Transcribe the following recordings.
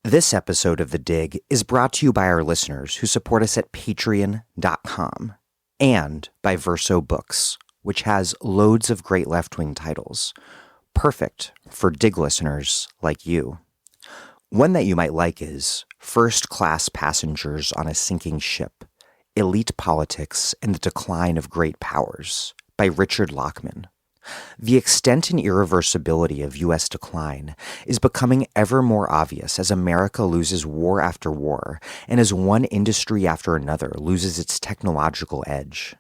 This episode of The Dig is brought to you by our listeners who support us at patreon.com and by Verso Books, which has loads of great left-wing titles, perfect for Dig listeners like you. One that you might like is First-Class Passengers on a Sinking Ship, Elite Politics and the Decline of Great Powers by Richard Lockman. The extent and irreversibility of U.S. decline is becoming ever more obvious as America loses war after war and as one industry after another loses its technological edge.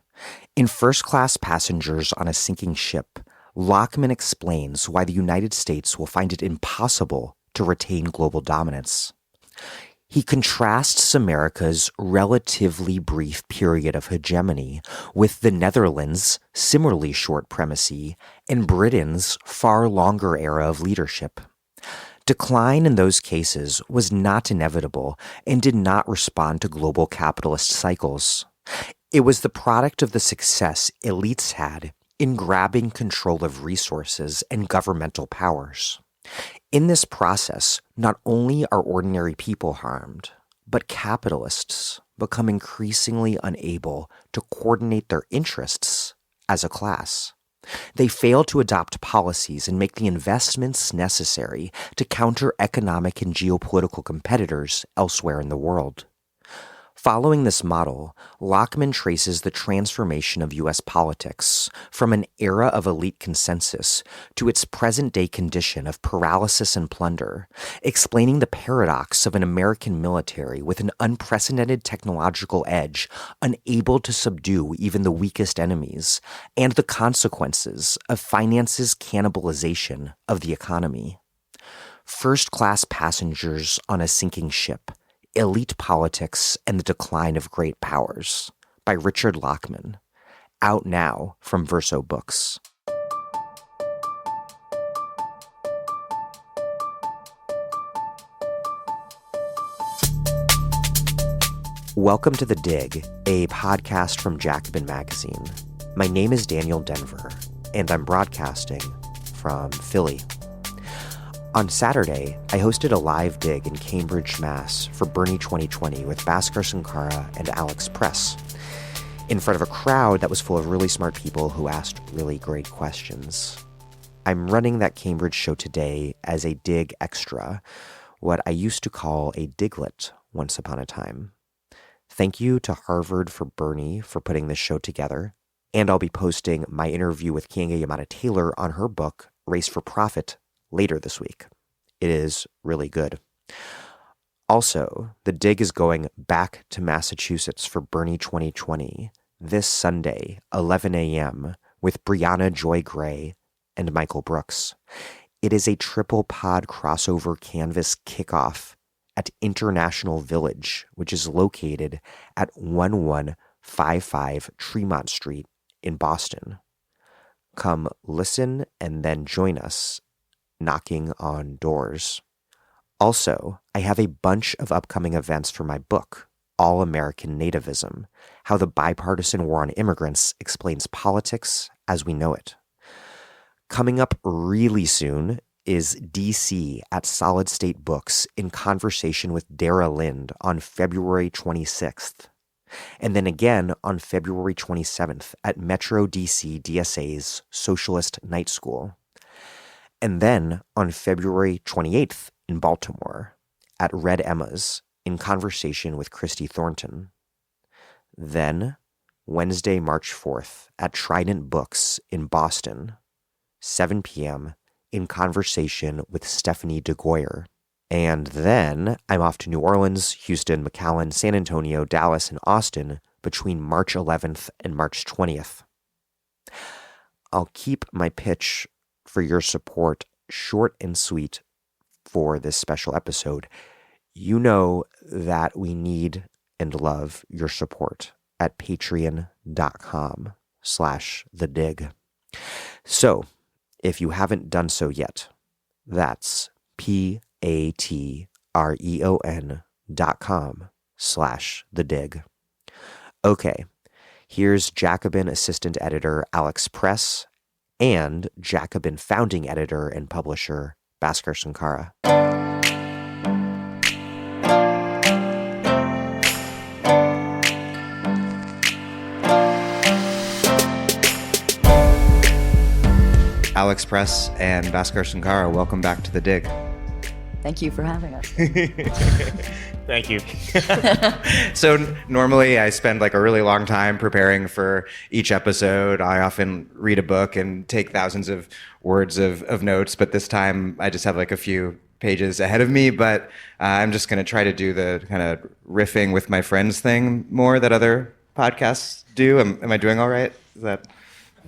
In First-Class Passengers on a Sinking Ship, Lockman explains why the United States will find it impossible to retain global dominance. He contrasts America's relatively brief period of hegemony with the Netherlands' similarly short primacy and Britain's far longer era of leadership. Decline in those cases was not inevitable and did not respond to global capitalist cycles. It was the product of the success elites had in grabbing control of resources and governmental powers. In this process, not only are ordinary people harmed, but capitalists become increasingly unable to coordinate their interests as a class. They fail to adopt policies and make the investments necessary to counter economic and geopolitical competitors elsewhere in the world. Following this model, Lockman traces the transformation of U.S. politics from an era of elite consensus to its present-day condition of paralysis and plunder, explaining the paradox of an American military with an unprecedented technological edge, unable to subdue even the weakest enemies, and the consequences of finance's cannibalization of the economy. First-Class Passengers on a Sinking Ship, Elite Politics and the Decline of Great Powers by Richard Lockman, out now from Verso Books. Welcome to The Dig, a podcast from Jacobin Magazine. My name is Daniel Denver, and I'm broadcasting from Philly. On Saturday, I hosted a live dig in Cambridge, Mass. For Bernie 2020 with Bhaskar, Sunkara, and Alex Press, in front of a crowd that was full of really smart people who asked really great questions. I'm running that Cambridge show today as a dig extra, what I used to call a diglet once upon a time. Thank you to Harvard for Bernie for putting this show together, and I'll be posting my interview with Keeanga-Yamahtta Taylor on her book, Race for Profit, later this week. It is really good. Also, the dig is going back to Massachusetts for Bernie 2020 this Sunday, 11 a.m., with Brianna Joy Gray and Michael Brooks. It is a triple pod crossover canvas kickoff at International Village, which is located at 1155 Tremont Street in Boston. Come listen and then join us knocking on doors. Also, I have a bunch of upcoming events for my book, All American Nativism, How the Bipartisan War on Immigrants Explains Politics as We Know It. Coming up really soon is DC at Solid State Books in conversation with Dara Lind on February 26th. And then again on February 27th at Metro DC DSA's Socialist Night School. And then on February 28th in Baltimore at Red Emma's in conversation with Christy Thornton. Then Wednesday, March 4th at Trident Books in Boston, 7 p.m. in conversation with Stephanie DeGoyer. And then I'm off to New Orleans, Houston, McAllen, San Antonio, Dallas, and Austin between March 11th and March 20th. I'll keep my pitch for your support short and sweet for this special episode. You know that we need and love your support at patreon.com/thedig. So if you haven't done so yet, that's patreon.com/thedig. Okay, here's Jacobin assistant editor Alex Press and Jacobin founding editor and publisher Bhaskar Sunkara. Alex Press and Bhaskar Sunkara, welcome back to The Dig. Thank you for having us. Thank you. So normally I spend like a really long time preparing for each episode. I often read a book and take thousands of words of notes, but this time I just have like a few pages ahead of me, but I'm just going to try to do the kind of riffing with my friends thing more that other podcasts do. Am I doing all right? Is that...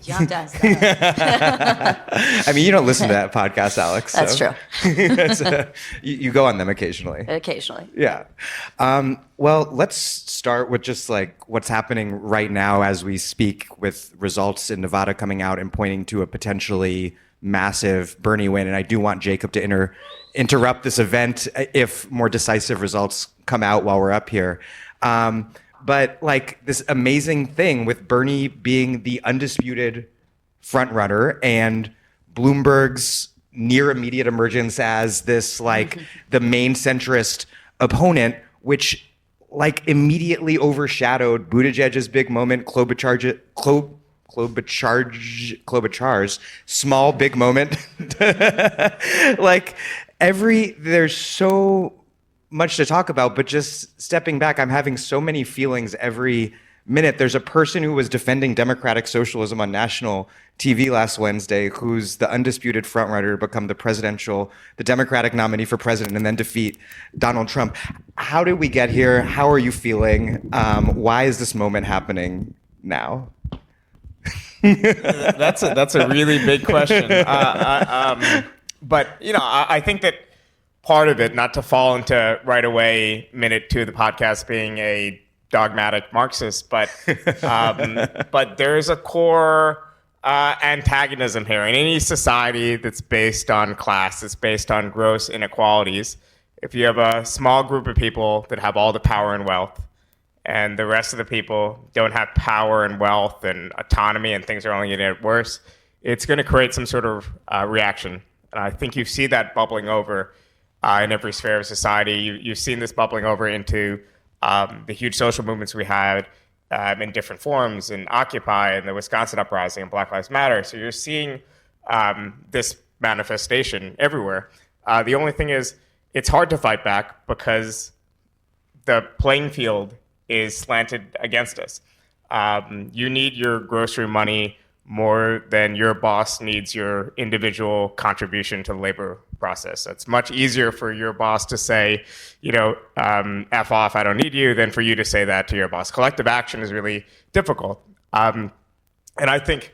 You have to ask that. I mean, you don't listen to that podcast, Alex. That's so. True. You go on them occasionally. Occasionally. Yeah. Well, let's start with just like what's happening right now as we speak, with results in Nevada coming out and pointing to a potentially massive Bernie win. And I do want Jacob to interrupt this event if more decisive results come out while we're up here. But like this amazing thing with Bernie being the undisputed front runner and Bloomberg's near immediate emergence as this like the main centrist opponent, which like immediately overshadowed Buttigieg's big moment, Klobuchar's small big moment. Like there's so much to talk about, but just stepping back, I'm having so many feelings every minute. There's a person who was defending democratic socialism on national TV last Wednesday, who's the undisputed frontrunner to become the Democratic nominee for president and then defeat Donald Trump. How did we get here? How are you feeling? Why is this moment happening now? That's a really big question. But I think that part of it, not to fall into right away minute 2 of the podcast being a dogmatic Marxist, but there is a core antagonism here. In any society that's based on class, that's based on gross inequalities, if you have a small group of people that have all the power and wealth, and the rest of the people don't have power and wealth and autonomy, and things are only going to get worse, it's going to create some sort of reaction. And I think you see that bubbling over in every sphere of society. You've seen this bubbling over into the huge social movements we had in different forms, in Occupy and the Wisconsin Uprising and Black Lives Matter. So you're seeing this manifestation everywhere. The only thing is, it's hard to fight back because the playing field is slanted against us. You need your grocery money more than your boss needs your individual contribution to the labor process. It's much easier for your boss to say, F off, I don't need you, than for you to say that to your boss. Collective action is really difficult. And I think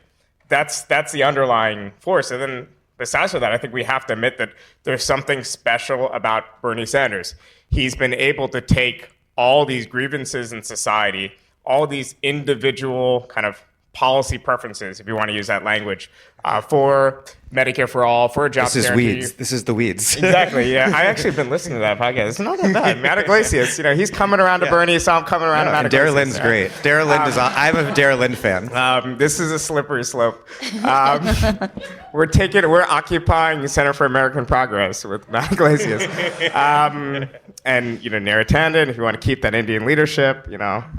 that's the underlying force. And then besides that, I think we have to admit that there's something special about Bernie Sanders. He's been able to take all these grievances in society, all these individual kind of policy preferences, if you want to use that language, for Medicare for all, for a job guarantee. This is the weeds. Exactly, yeah. I actually been listening to that podcast. It's not that bad. Matt Iglesias, he's coming around to Bernie, so I'm coming around to Matt Iglesias. Darren Lynn's great. Darren Lynn I'm a Darren Lynn fan. This is a slippery slope. We're occupying the Center for American Progress with Matt Iglesias. And near attendant, if you want to keep that Indian leadership,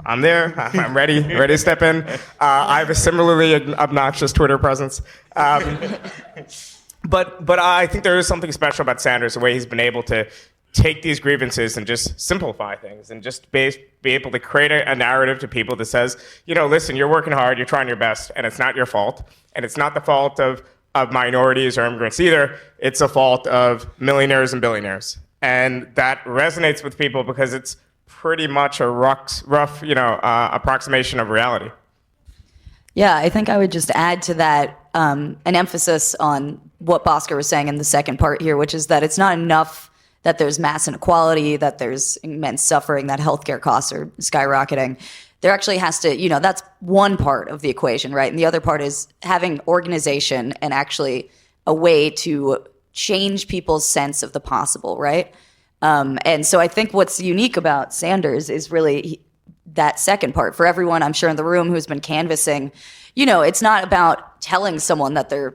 I'm there. I'm ready to step in. I have a similarly obnoxious Twitter presence. But I think there is something special about Sanders, the way he's been able to take these grievances and just simplify things and just be able to create a narrative to people that says, listen, you're working hard, you're trying your best, and it's not your fault. And it's not the fault of minorities or immigrants either. It's a fault of millionaires and billionaires. And that resonates with people because it's pretty much a rough approximation of reality. Yeah, I think I would just add to that an emphasis on what Bhaskar was saying in the second part here, which is that it's not enough that there's mass inequality, that there's immense suffering, that healthcare costs are skyrocketing. There actually has to, that's one part of the equation, right? And the other part is having organization and actually a way to change people's sense of the possible, right? And so I think what's unique about Sanders is really that second part. For everyone, I'm sure, in the room who's been canvassing, it's not about telling someone that they're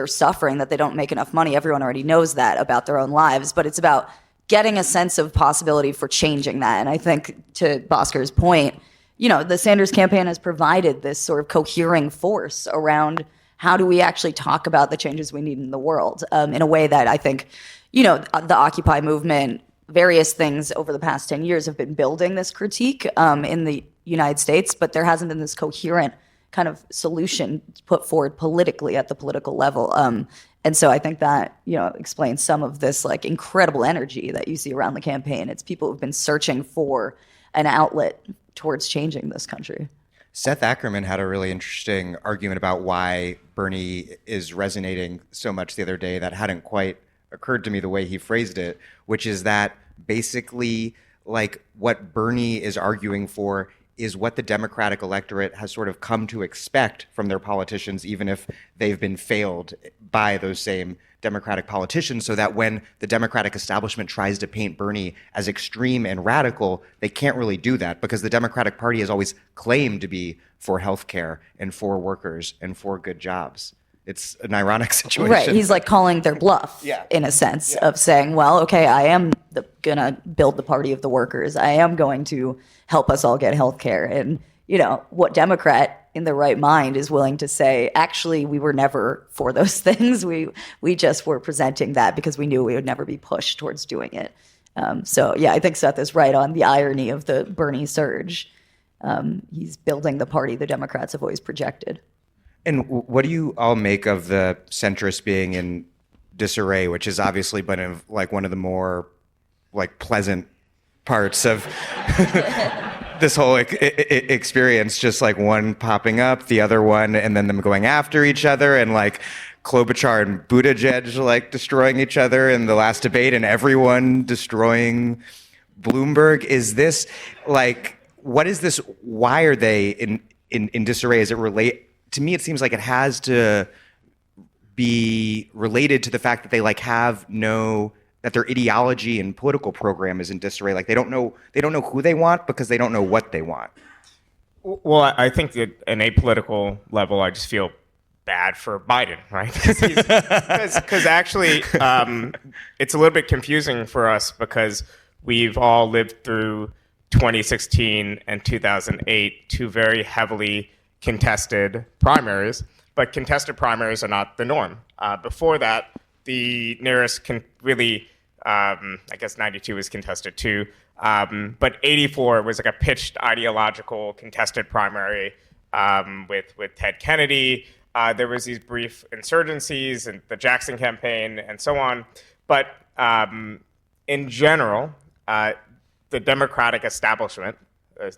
suffering, that they don't make enough money. Everyone already knows that about their own lives, but it's about getting a sense of possibility for changing that. And I think, to Bhaskar's point, the Sanders campaign has provided this sort of cohering force around how do we actually talk about the changes we need in the world in a way that I think, the Occupy movement, various things over the past 10 years have been building this critique in the United States, but there hasn't been this coherent kind of solution put forward politically at the political level. And so I think that, explains some of this like incredible energy that you see around the campaign. It's people who've been searching for an outlet towards changing this country. Seth Ackerman had a really interesting argument about why Bernie is resonating so much the other day that hadn't quite occurred to me the way he phrased it, which is that basically like what Bernie is arguing for is what the Democratic electorate has sort of come to expect from their politicians, even if they've been failed by those same Democratic politicians, so that when the Democratic establishment tries to paint Bernie as extreme and radical, they can't really do that because the Democratic Party has always claimed to be for healthcare and for workers and for good jobs. It's an ironic situation. Right. He's like calling their bluff in a sense of saying, well, okay, I am going to build the party of the workers. I am going to help us all get health care. And, what Democrat in the right mind is willing to say, actually, we were never for those things. We just were presenting that because we knew we would never be pushed towards doing it. I think Seth is right on the irony of the Bernie surge. He's building the party the Democrats have always projected. And what do you all make of the centrists being in disarray, which has obviously been like one of the more like pleasant parts of this whole experience, just like one popping up, the other one, and then them going after each other, and like Klobuchar and Buttigieg like destroying each other in the last debate, and everyone destroying Bloomberg. Is this like, what is this? Why are they in disarray? Is it relate? To me, it seems like it has to be related to the fact that they like have that their ideology and political program is in disarray. Like they don't know who they want because they don't know what they want. Well, I think that at an apolitical level, I just feel bad for Biden, right? Because actually, it's a little bit confusing for us because we've all lived through 2016 and 2008, two very heavily contested primaries, but contested primaries are not the norm. Before that, the nearest I guess 92 was contested too, but 84 was like a pitched ideological contested primary with Ted Kennedy. There was these brief insurgencies and the Jackson campaign and so on. But in general, the Democratic establishment,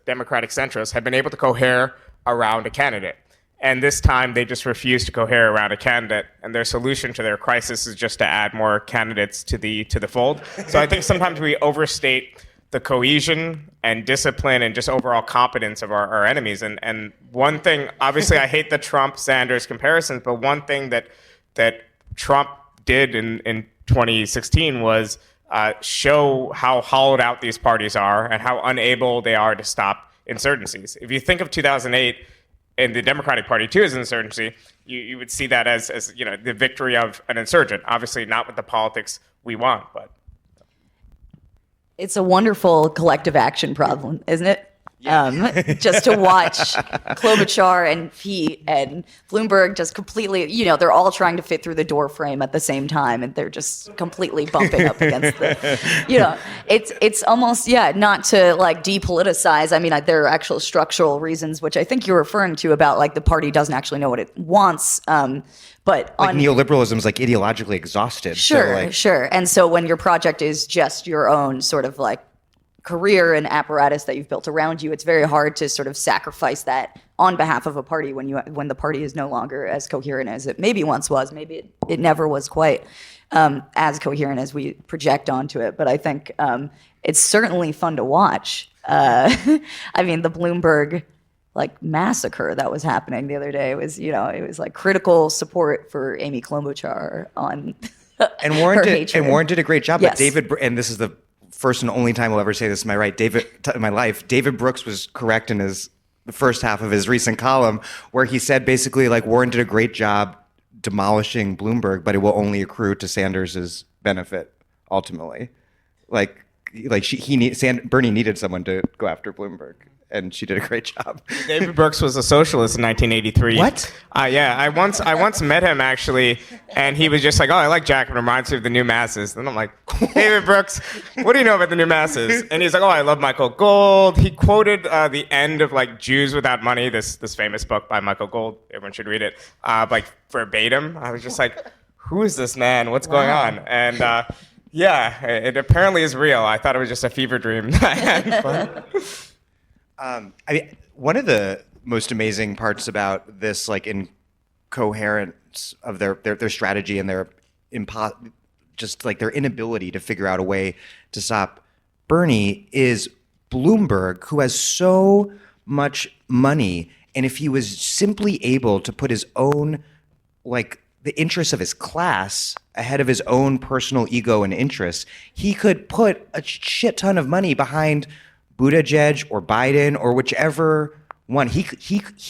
Democratic centrists, have been able to cohere around a candidate. And this time they just refuse to cohere around a candidate, and their solution to their crisis is just to add more candidates to the fold. So I think sometimes we overstate the cohesion and discipline and just overall competence of our enemies. And one thing, obviously I hate the Trump-Sanders comparisons, but one thing that Trump did in 2016 was show how hollowed out these parties are and how unable they are to stop insurgencies. If you think of 2008 and the Democratic Party too as an insurgency, you would see that as the victory of an insurgent. Obviously not with the politics we want, but it's a wonderful collective action problem, isn't it? Just to watch Klobuchar and Pete and Bloomberg just completely, they're all trying to fit through the door frame at the same time, and they're just completely bumping up against it's almost, not to like depoliticize. I mean, there are actual structural reasons, which I think you're referring to about like the party doesn't actually know what it wants. But like neoliberalism is like ideologically exhausted. Sure. And so when your project is just your own sort of like career and apparatus that you've built around you, it's very hard to sort of sacrifice that on behalf of a party when the party is no longer as coherent as it maybe once was. Maybe it never was quite as coherent as we project onto it. But I think it's certainly fun to watch. I mean, the Bloomberg like massacre that was happening the other day was, it was like critical support for Amy Klobuchar on and Warren did a great job. Yes. But and this is the first and only time I'll ever say this in my life, David Brooks was correct in the first half of his recent column where he said basically like Warren did a great job demolishing Bloomberg, but it will only accrue to Sanders's benefit ultimately. Like Bernie needed someone to go after Bloomberg, and she did a great job. David Brooks was a socialist in 1983. What? Yeah, I once met him actually, and he was just like, "Oh, I like Jack. It reminds me of the New Masses." And I'm like, "David Brooks, what do you know about the New Masses?" And he's like, "Oh, I love Michael Gold." He quoted the end of like Jews Without Money, this famous book by Michael Gold. Everyone should read it, like verbatim. I was just like, "Who is this man? What's going on?" And yeah, it apparently is real. I thought it was just a fever dream that I had. But one of the most amazing parts about this, like, incoherence of their strategy and their just like their inability to figure out a way to stop Bernie is Bloomberg, who has so much money, and if he was simply able to put his own, like, the interests of his class ahead of his own personal ego and interests, he could put a shit ton of money behind Buttigieg or Biden or whichever one. He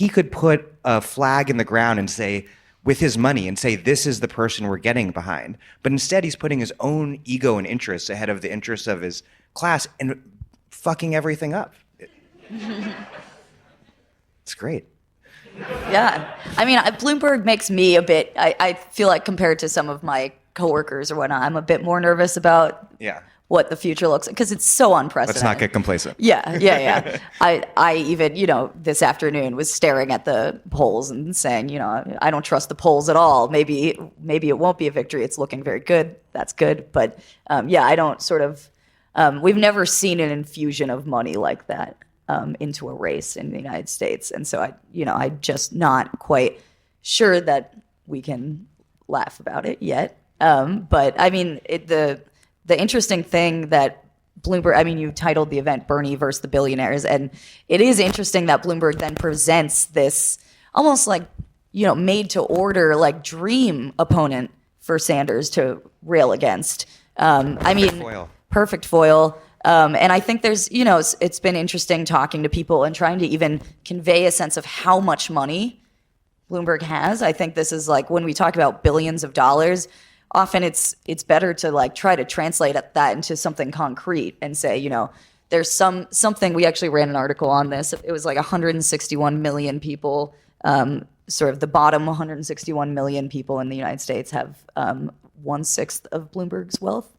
could put a flag in the ground and say, with his money, and say, this is the person we're getting behind. But instead, he's putting his own ego and interests ahead of the interests of his class and fucking everything up. It's great. Yeah. I mean, Bloomberg makes me a bit, I feel like compared to some of my coworkers or whatnot, I'm a bit more nervous about what the future looks like because it's so unprecedented. Let's not get complacent. Yeah. I even, this afternoon was staring at the polls and saying, I don't trust the polls at all. Maybe it won't be a victory. It's looking very good. That's good. But I don't sort of, we've never seen an infusion of money like that into a race in the United States. And so I'm just not quite sure that we can laugh about it yet. But I mean, the interesting thing that Bloomberg, I mean, you titled the event Bernie versus the Billionaires, and it is interesting that Bloomberg then presents this almost like, made to order, like, dream opponent for Sanders to rail against. Perfect foil. And I think there's, it's been interesting talking to people and trying to even convey a sense of how much money Bloomberg has. I think this is like when we talk about billions of dollars, often it's better to like try to translate that into something concrete and say, there's something, we actually ran an article on this. It was like 161 million people, sort of the bottom 161 million people in the United States have 1/6 of Bloomberg's wealth.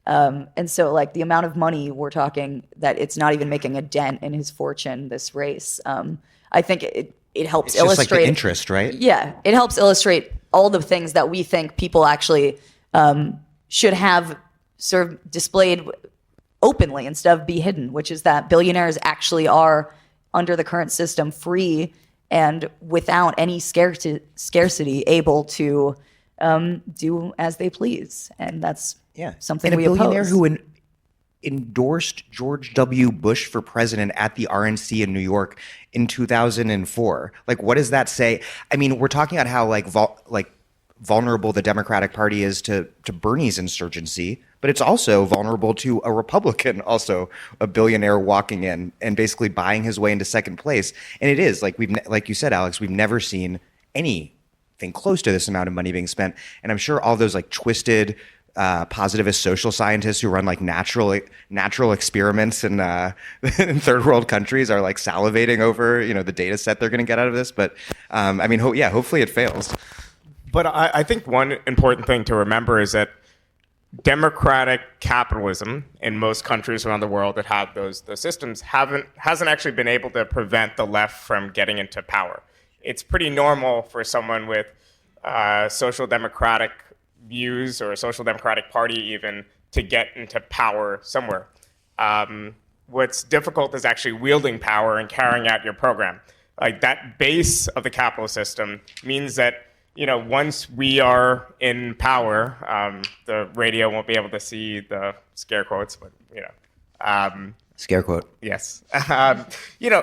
And so, like, the amount of money we're talking that it's not even making a dent in his fortune, this race, I think it helps illustrate. Just like the interest, right? Yeah, it helps illustrate all the things that we think people actually should have sort of displayed openly instead of be hidden, which is that billionaires actually are, under the current system, free and without any scarcity able to do as they please. And that's something and we a billionaire oppose. who endorsed George W. Bush for president at the RNC in New York in 2004. Like, what does that say? I mean, we're talking about how vulnerable the Democratic Party is to Bernie's insurgency, but it's also vulnerable to a Republican, also a billionaire walking in and basically buying his way into second place. And it is like like you said, Alex, we've never seen anything close to this amount of money being spent. And I'm sure all those like twisted positivist social scientists who run like natural experiments in third world countries are like salivating over the data set they're going to get out of this. But I mean, hopefully it fails. But I think one important thing to remember is that democratic capitalism in most countries around the world that have those systems hasn't actually been able to prevent the left from getting into power. It's pretty normal for someone with social democratic views or a social democratic party even to get into power somewhere. What's difficult is actually wielding power and carrying out your program. Like, that base of the capitalist system means that once we are in power, the radio won't be able to see the scare quotes, but Scare quote. Yes.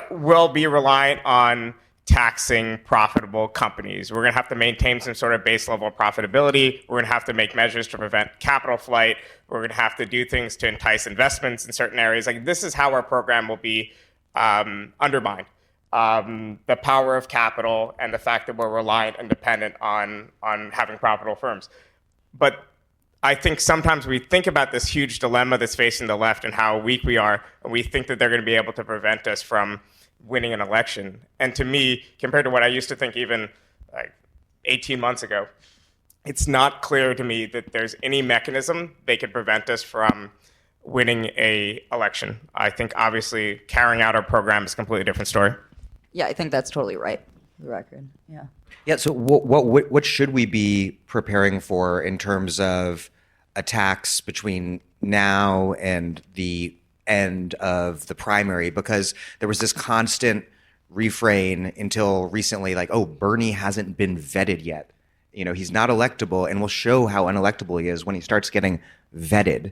We'll be reliant on taxing profitable companies. We're going to have to maintain some sort of base level of profitability. We're going to have to make measures to prevent capital flight. We're going to have to do things to entice investments in certain areas. Like, this is how our program will be undermined. The power of capital and the fact that we're reliant and dependent on having profitable firms. But I think sometimes we think about this huge dilemma that's facing the left and how weak we are, and we think that they're going to be able to prevent us from winning an election. And to me, compared to what I used to think even like 18 months ago, it's not clear to me that there's any mechanism they could prevent us from winning a election. I think obviously carrying out our program is a completely different story. Yeah, I think that's totally right. For the record. Yeah. Yeah. So what should we be preparing for in terms of attacks between now and the end of the primary? Because there was this constant refrain until recently, like, oh, Bernie hasn't been vetted yet. You know, he's not electable, and we'll show how unelectable he is when he starts getting vetted.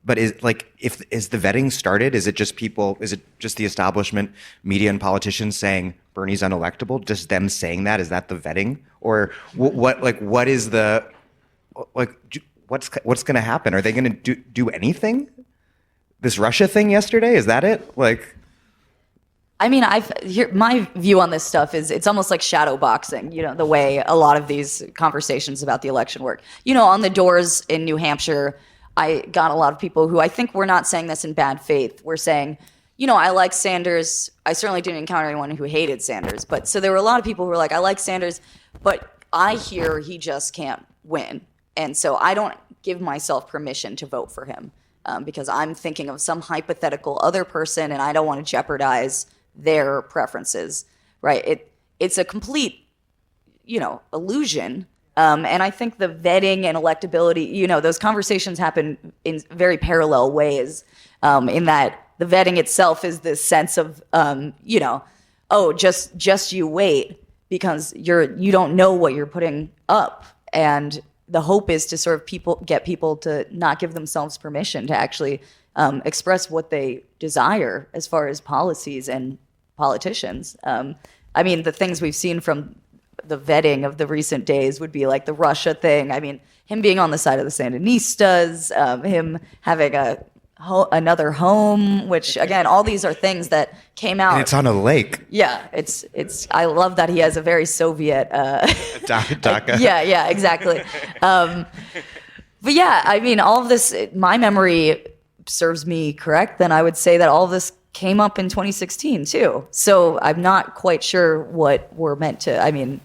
But is the vetting started? Is it just the establishment, media, and politicians saying Bernie's unelectable? Just them saying that? Is that the vetting? Or what's going to happen? Are they going to do anything? This Russia thing yesterday, is that it? I mean, my view on this stuff is it's almost like shadow boxing, you know, the way a lot of these conversations about the election work. You know, on the doors in New Hampshire, I got a lot of people who I think were not saying this in bad faith. We're saying, you know, I like Sanders. I certainly didn't encounter anyone who hated Sanders. But so there were a lot of people who were like, I like Sanders, but I hear he just can't win. And so I don't give myself permission to vote for him because I'm thinking of some hypothetical other person and I don't want to jeopardize their preferences, right? It's a complete, you know, illusion. And I think the vetting and electability, you know, those conversations happen in very parallel ways in that the vetting itself is this sense of, you know, oh, just you wait because you don't know what you're putting up. And the hope is to sort of get people to not give themselves permission to actually express what they desire as far as policies and politicians. I mean, the things we've seen from the vetting of the recent days would be like the Russia thing. I mean, him being on the side of the Sandinistas, him having another home, which again, all these are things that came out. And it's on a lake. Yeah, it's. I love that he has a very Soviet. DACA. Yeah, exactly. But yeah, I mean, all of this. My memory serves me correct. Then I would say that all of this came up in 2016 too. So I'm not quite sure what we're meant to. I mean,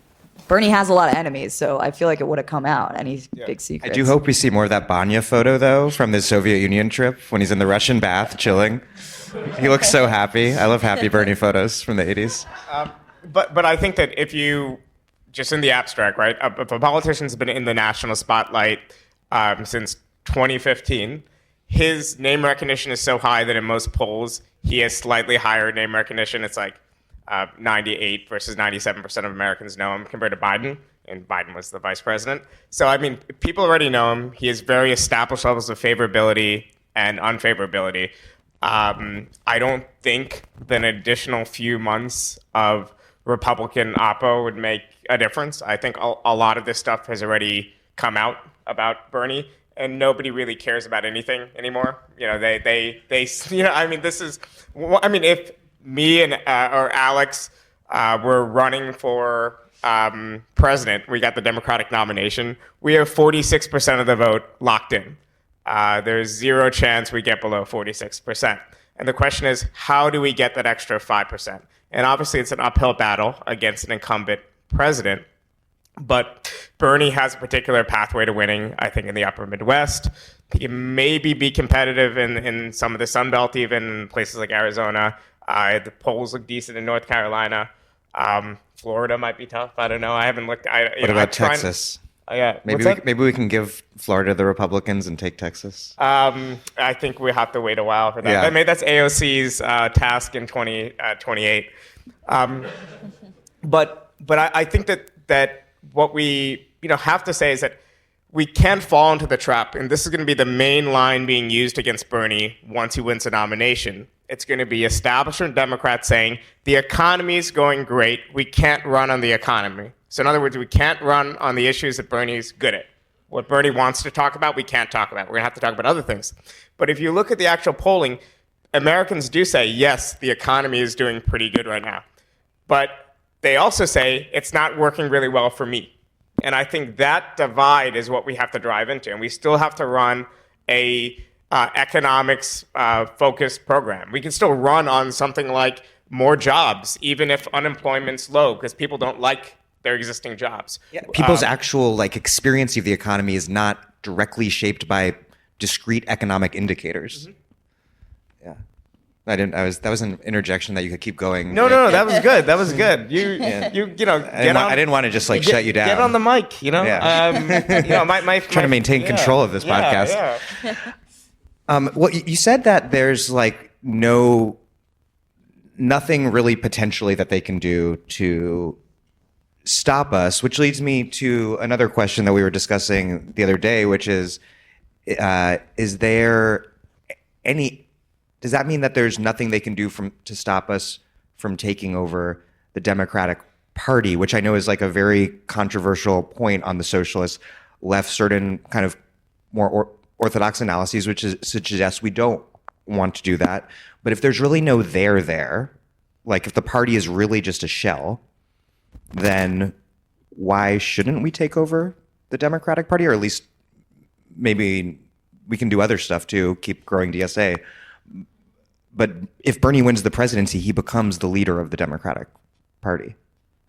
Bernie has a lot of enemies, so I feel like it would have come out. Any big secrets. I do hope we see more of that Banya photo, though, from the Soviet Union trip when he's in the Russian bath chilling. He looks so happy. I love happy Bernie photos from the 80s. But I think that if you, just in the abstract, right, if a politician's been in the national spotlight since 2015, his name recognition is so high that in most polls, he has slightly higher name recognition. It's like 98 versus 97% of Americans know him compared to Biden, and Biden was the vice president. So, I mean, people already know him. He has very established levels of favorability and unfavorability. I don't think that an additional few months of Republican oppo would make a difference. I think a lot of this stuff has already come out about Bernie, and nobody really cares about anything anymore. You know, they you know, I mean, if me and or Alex were running for president, we got the Democratic nomination, we have 46% of the vote locked in. There's zero chance we get below 46%. And the question is, how do we get that extra 5%? And obviously it's an uphill battle against an incumbent president. But Bernie has a particular pathway to winning, I think, in the upper Midwest. He can maybe be competitive in some of the Sun Belt, even in places like Arizona. The polls look decent in North Carolina. Florida might be tough. I don't know. I haven't looked. What about Texas? Yeah. Maybe we can give Florida to the Republicans and take Texas. I think we have to wait a while for that. Yeah. Maybe that's AOC's task in 2028. But I think that what we have to say is that we can't fall into the trap, and this is going to be the main line being used against Bernie once he wins the nomination. It's going to be establishment Democrats saying the economy is going great. We can't run on the economy. So in other words, we can't run on the issues that Bernie's good at. What Bernie wants to talk about, we can't talk about. We're going to have to talk about other things. But if you look at the actual polling, Americans do say, yes, the economy is doing pretty good right now. But they also say it's not working really well for me. And I think that divide is what we have to drive into. And we still have to run a economics focused program. We can still run on something like more jobs, even if unemployment's low, because people don't like their existing jobs. Yeah. People's actual experience of the economy is not directly shaped by discrete economic indicators. Yeah. That was an interjection that you could keep going. No, that was good. That was good. I didn't want to just shut you down. Get on the mic, Yeah. Trying to maintain control of this podcast. Yeah. Well, you said that there's nothing really potentially that they can do to stop us, which leads me to another question that we were discussing the other day, which is there any? Does that mean that there's nothing they can do to stop us from taking over the Democratic Party, which I know is a very controversial point on the socialist left, certain kind of more orthodox analyses, which suggests we don't want to do that. But if there's really no there, if the party is really just a shell, then why shouldn't we take over the Democratic Party? Or at least maybe we can do other stuff too, keep growing DSA. But if Bernie wins the presidency, he becomes the leader of the Democratic Party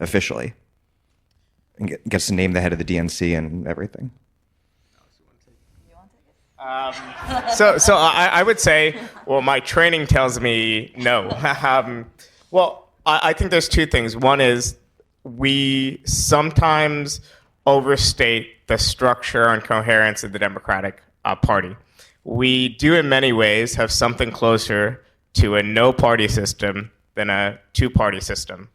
officially, and gets to name the head of the DNC and everything. So I would say, well, my training tells me no. Well, I think there's two things. One is we sometimes overstate the structure and coherence of the Democratic Party. We do in many ways have something closer to a no-party system than a two-party system.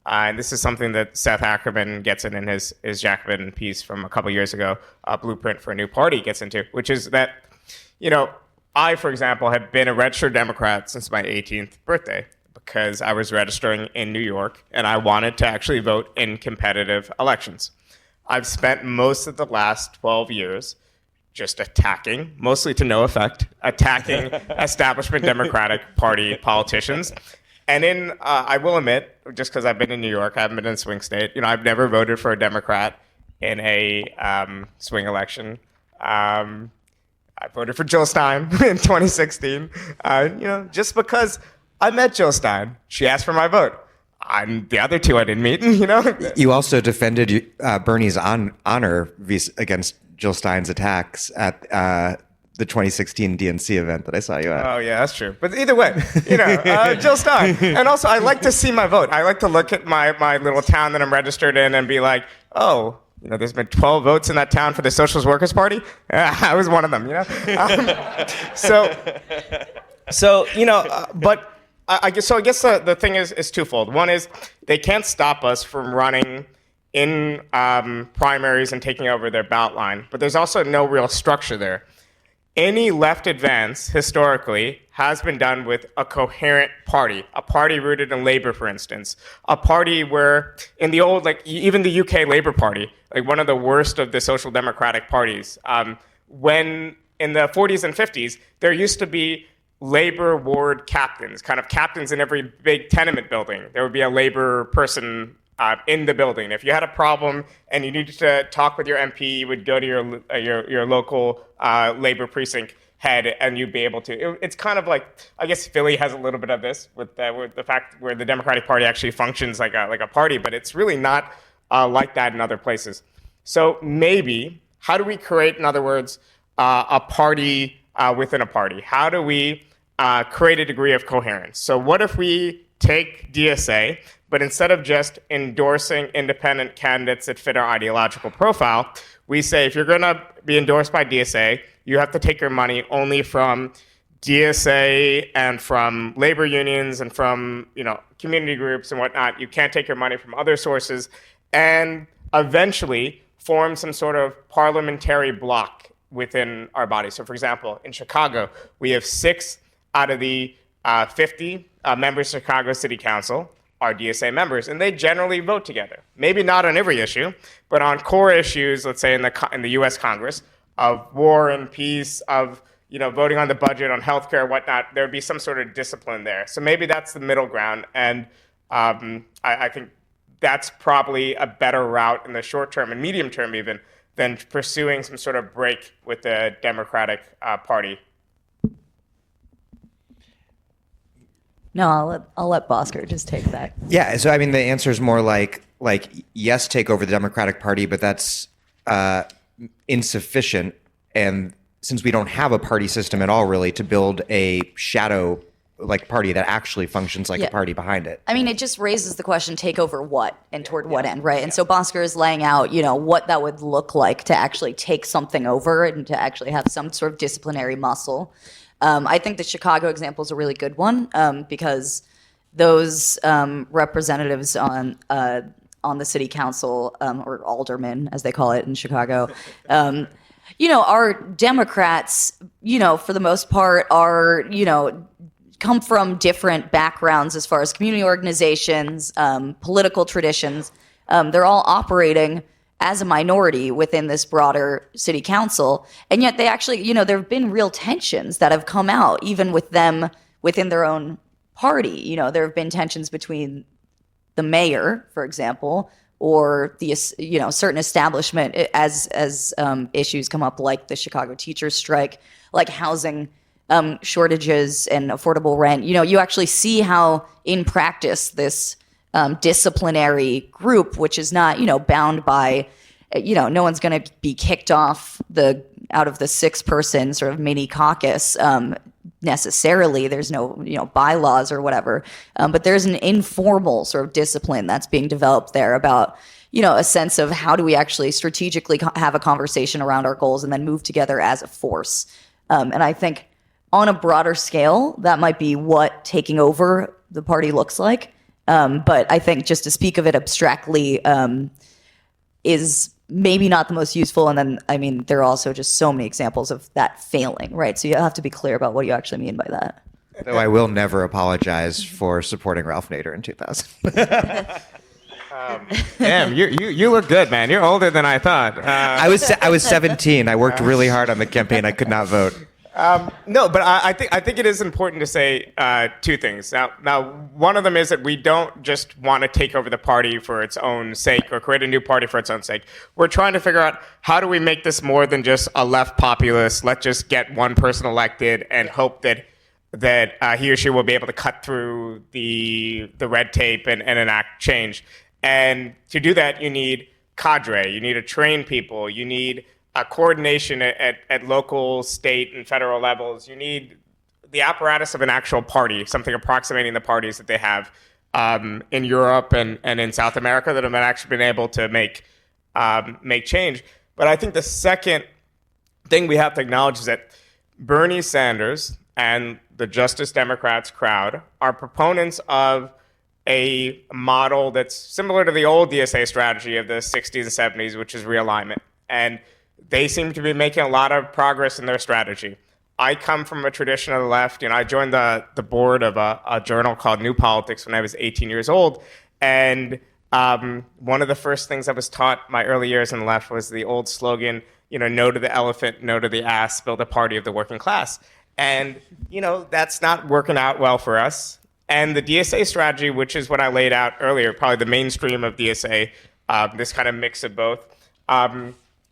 And this is something that Seth Ackerman gets in his Jacobin piece from a couple years ago, Blueprint for a New Party gets into, which is that, I, for example, have been a registered Democrat since my 18th birthday because I was registering in New York and I wanted to actually vote in competitive elections. I've spent most of the last 12 years just attacking, mostly to no effect, attacking establishment Democratic Party politicians. And I will admit, just because I've been in New York, I haven't been in a swing state, I've never voted for a Democrat in a swing election. I voted for Jill Stein in 2016, just because I met Jill Stein. She asked for my vote. The other two I didn't meet, You also defended Bernie's honor against Jill Stein's attacks at the 2016 DNC event that I saw you at. Oh, yeah, that's true. But either way, Jill Stein. And also, I like to see my vote. I like to look at my little town that I'm registered in and be like, oh, there's been 12 votes in that town for the Socialist Workers Party. I was one of them, but I guess the thing is twofold. One is they can't stop us from running in primaries and taking over their ballot line, but there's also no real structure there. Any left advance, historically, has been done with a coherent party, a party rooted in labor, for instance, a party where in the old, even the UK Labour Party, one of the worst of the social democratic parties, when in the 40s and 50s, there used to be labor ward captains, kind of captains in every big tenement building. There would be a labor person in the building. If you had a problem and you needed to talk with your MP, you would go to your local labor precinct head, and you'd be able to. It's kind of like, I guess Philly has a little bit of this with the fact where the Democratic Party actually functions like a party, but it's really not like that in other places. So maybe, how do we create, in other words, a party within a party? How do we create a degree of coherence? So what if we take DSA, but instead of just endorsing independent candidates that fit our ideological profile, we say if you're going to be endorsed by DSA, you have to take your money only from DSA and from labor unions and from community groups and whatnot. You can't take your money from other sources, and eventually form some sort of parliamentary bloc within our body. So, for example, in Chicago, we have 6 out of the 50 members of Chicago City Council are DSA members, and they generally vote together. Maybe not on every issue, but on core issues, let's say in the U.S. Congress, of war and peace, of voting on the budget, on healthcare, whatnot, there would be some sort of discipline there. So maybe that's the middle ground, and I think that's probably a better route in the short term and medium term even than pursuing some sort of break with the Democratic Party. No, I'll let Bhaskar just take that. Yeah, so I mean, the answer is more like yes, take over the Democratic Party, but that's insufficient. And since we don't have a party system at all, really, to build a shadow party that actually functions like a party behind it. I mean, it just raises the question: take over what and toward what end, right? And so Bhaskar is laying out, what that would look like to actually take something over and to actually have some sort of disciplinary muscle. I think the Chicago example is a really good one because those representatives on the city council or aldermen, as they call it in Chicago, are Democrats. For the most part, are come from different backgrounds as far as community organizations, political traditions. They're all operating as a minority within this broader city council. And yet they actually, there have been real tensions that have come out, even with them within their own party. There have been tensions between the mayor, for example, or the, certain establishment as issues come up, like the Chicago teachers strike, like housing shortages and affordable rent. You actually see how in practice this disciplinary group, which is not, bound by, no one's going to be kicked off out of the 6-person sort of mini caucus necessarily. There's no, bylaws or whatever. But there's an informal sort of discipline that's being developed there about, a sense of how do we actually strategically have a conversation around our goals and then move together as a force. And I think on a broader scale, that might be what taking over the party looks like. But I think just to speak of it abstractly is maybe not the most useful. And then, I mean, there are also just so many examples of that failing, right? So you have to be clear about what you actually mean by that. Though I will never apologize for supporting Ralph Nader in 2000. Damn, you look good, man. You're older than I thought. I was 17. I worked really hard on the campaign. I could not vote. No, but I think it is important to say two things. Now, one of them is that we don't just want to take over the party for its own sake or create a new party for its own sake. We're trying to figure out how do we make this more than just a left populist. Let's just get one person elected and hope that he or she will be able to cut through the red tape and enact change. And to do that, you need cadre. You need to train people. You need coordination at local, state, and federal levels. You need the apparatus of an actual party, something approximating the parties that they have in Europe and in South America that have actually been able to make change. But I think the second thing we have to acknowledge is that Bernie Sanders and the Justice Democrats crowd are proponents of a model that's similar to the old DSA strategy of the 60s and 70s, which is realignment. And they seem to be making a lot of progress in their strategy. I come from a tradition of the left. I joined the board of a journal called New Politics when I was 18 years old. And one of the first things I was taught my early years in the left was the old slogan, no to the elephant, no to the ass, build a party of the working class. And, that's not working out well for us. And the DSA strategy, which is what I laid out earlier, probably the mainstream of DSA, this kind of mix of both,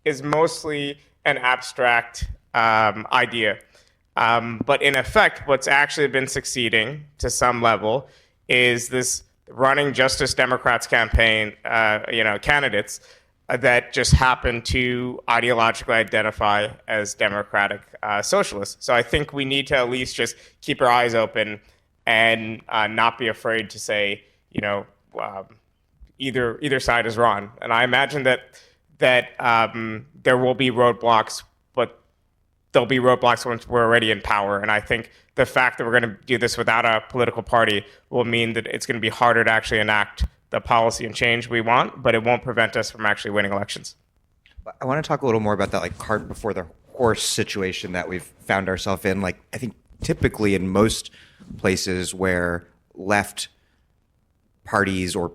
is mostly an abstract idea. But in effect, what's actually been succeeding to some level is this running Justice Democrats campaign, candidates that just happen to ideologically identify as democratic socialists. So I think we need to at least just keep our eyes open and not be afraid to say, either side is wrong. And I imagine that there will be roadblocks, but there'll be roadblocks once we're already in power. And I think the fact that we're going to do this without a political party will mean that it's going to be harder to actually enact the policy and change we want, but it won't prevent us from actually winning elections. I want to talk a little more about that cart before the horse situation that we've found ourselves in. I think typically in most places where left parties or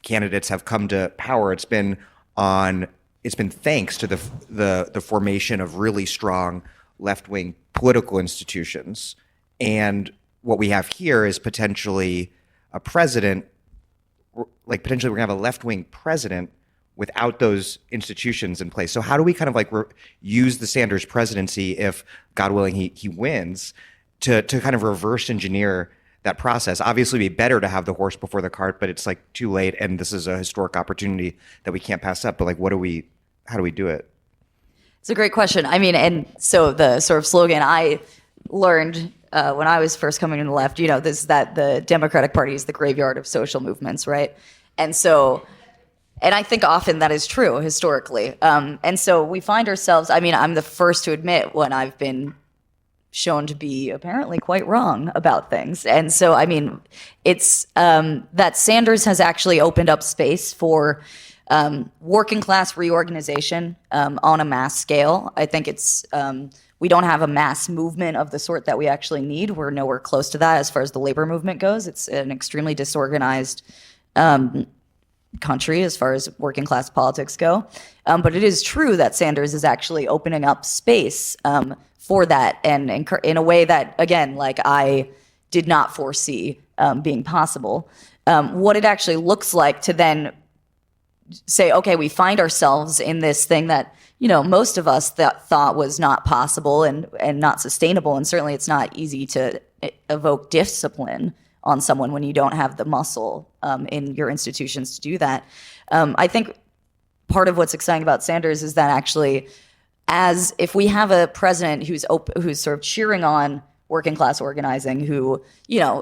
candidates have come to power, it's been thanks to the formation of really strong left-wing political institutions. And what we have here is potentially a president like potentially we're going to have a left-wing president without those institutions in place. So how do we kind of like use the Sanders presidency, if God willing he wins, to kind of reverse engineer that process? Obviously, it'd be better to have the horse before the cart, but it's like too late, and this is a historic opportunity that we can't pass up. But like, how do we do it? It's a great question. I mean, and so the sort of slogan I learned when I was first coming to the left, this that the Democratic Party is the graveyard of social movements, right? And so, and I think often that is true historically. And so we find ourselves, I mean, I'm the first to admit when I've been shown to be apparently quite wrong about things. And so, I mean, it's that Sanders has actually opened up space for working class reorganization on a mass scale. I think it's, we don't have a mass movement of the sort that we actually need. We're nowhere close to that as far as the labor movement goes. It's an extremely disorganized country as far as working class politics go. But it is true that Sanders is actually opening up space for that, and in a way that, again, like I did not foresee being possible. What it actually looks like to then say, okay, we find ourselves in this thing that, most of us thought was not possible and not sustainable, and certainly it's not easy to evoke discipline on someone when you don't have the muscle in your institutions to do that. I think part of what's exciting about Sanders is that actually, as if we have a president who's sort of cheering on working class organizing, who,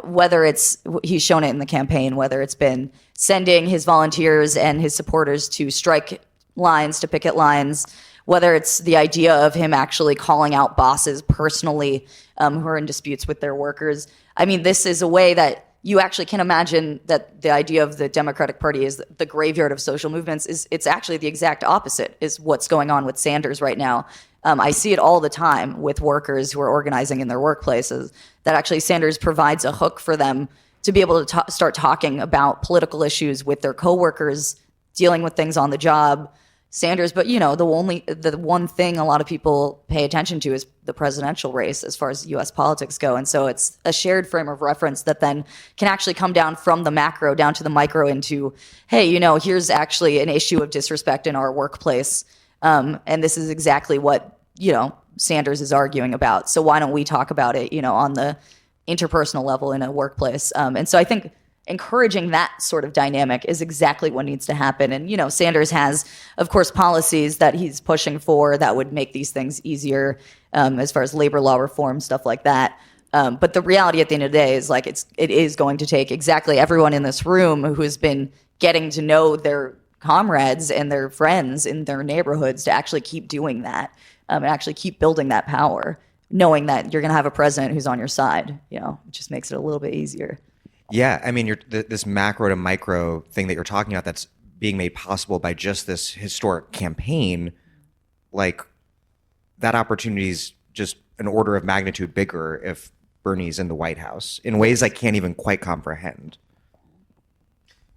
whether it's, he's shown it in the campaign, whether it's been sending his volunteers and his supporters to strike lines, to picket lines, whether it's the idea of him actually calling out bosses personally who are in disputes with their workers. I mean, this is a way that you actually can imagine that the idea of the Democratic Party is the graveyard of social movements. It's actually the exact opposite is what's going on with Sanders right now. I see it all the time with workers who are organizing in their workplaces, that actually Sanders provides a hook for them to be able to start talking about political issues with their coworkers, dealing with things on the job. Sanders, but the one thing a lot of people pay attention to is the presidential race as far as U.S. politics go, and so it's a shared frame of reference that then can actually come down from the macro down to the micro into, hey, here's actually an issue of disrespect in our workplace, and this is exactly what Sanders is arguing about. So why don't we talk about it, on the interpersonal level in a workplace? And so I think encouraging that sort of dynamic is exactly what needs to happen. And, Sanders has, of course, policies that he's pushing for that would make these things easier as far as labor law reform, stuff like that. But the reality at the end of the day is like it is going to take exactly everyone in this room who has been getting to know their comrades and their friends in their neighborhoods to actually keep doing that and actually keep building that power, knowing that you're going to have a president who's on your side. It just makes it a little bit easier. Yeah, I mean, this macro to micro thing that you're talking about that's being made possible by just this historic campaign, like that opportunity is just an order of magnitude bigger if Bernie's in the White House in ways I can't even quite comprehend.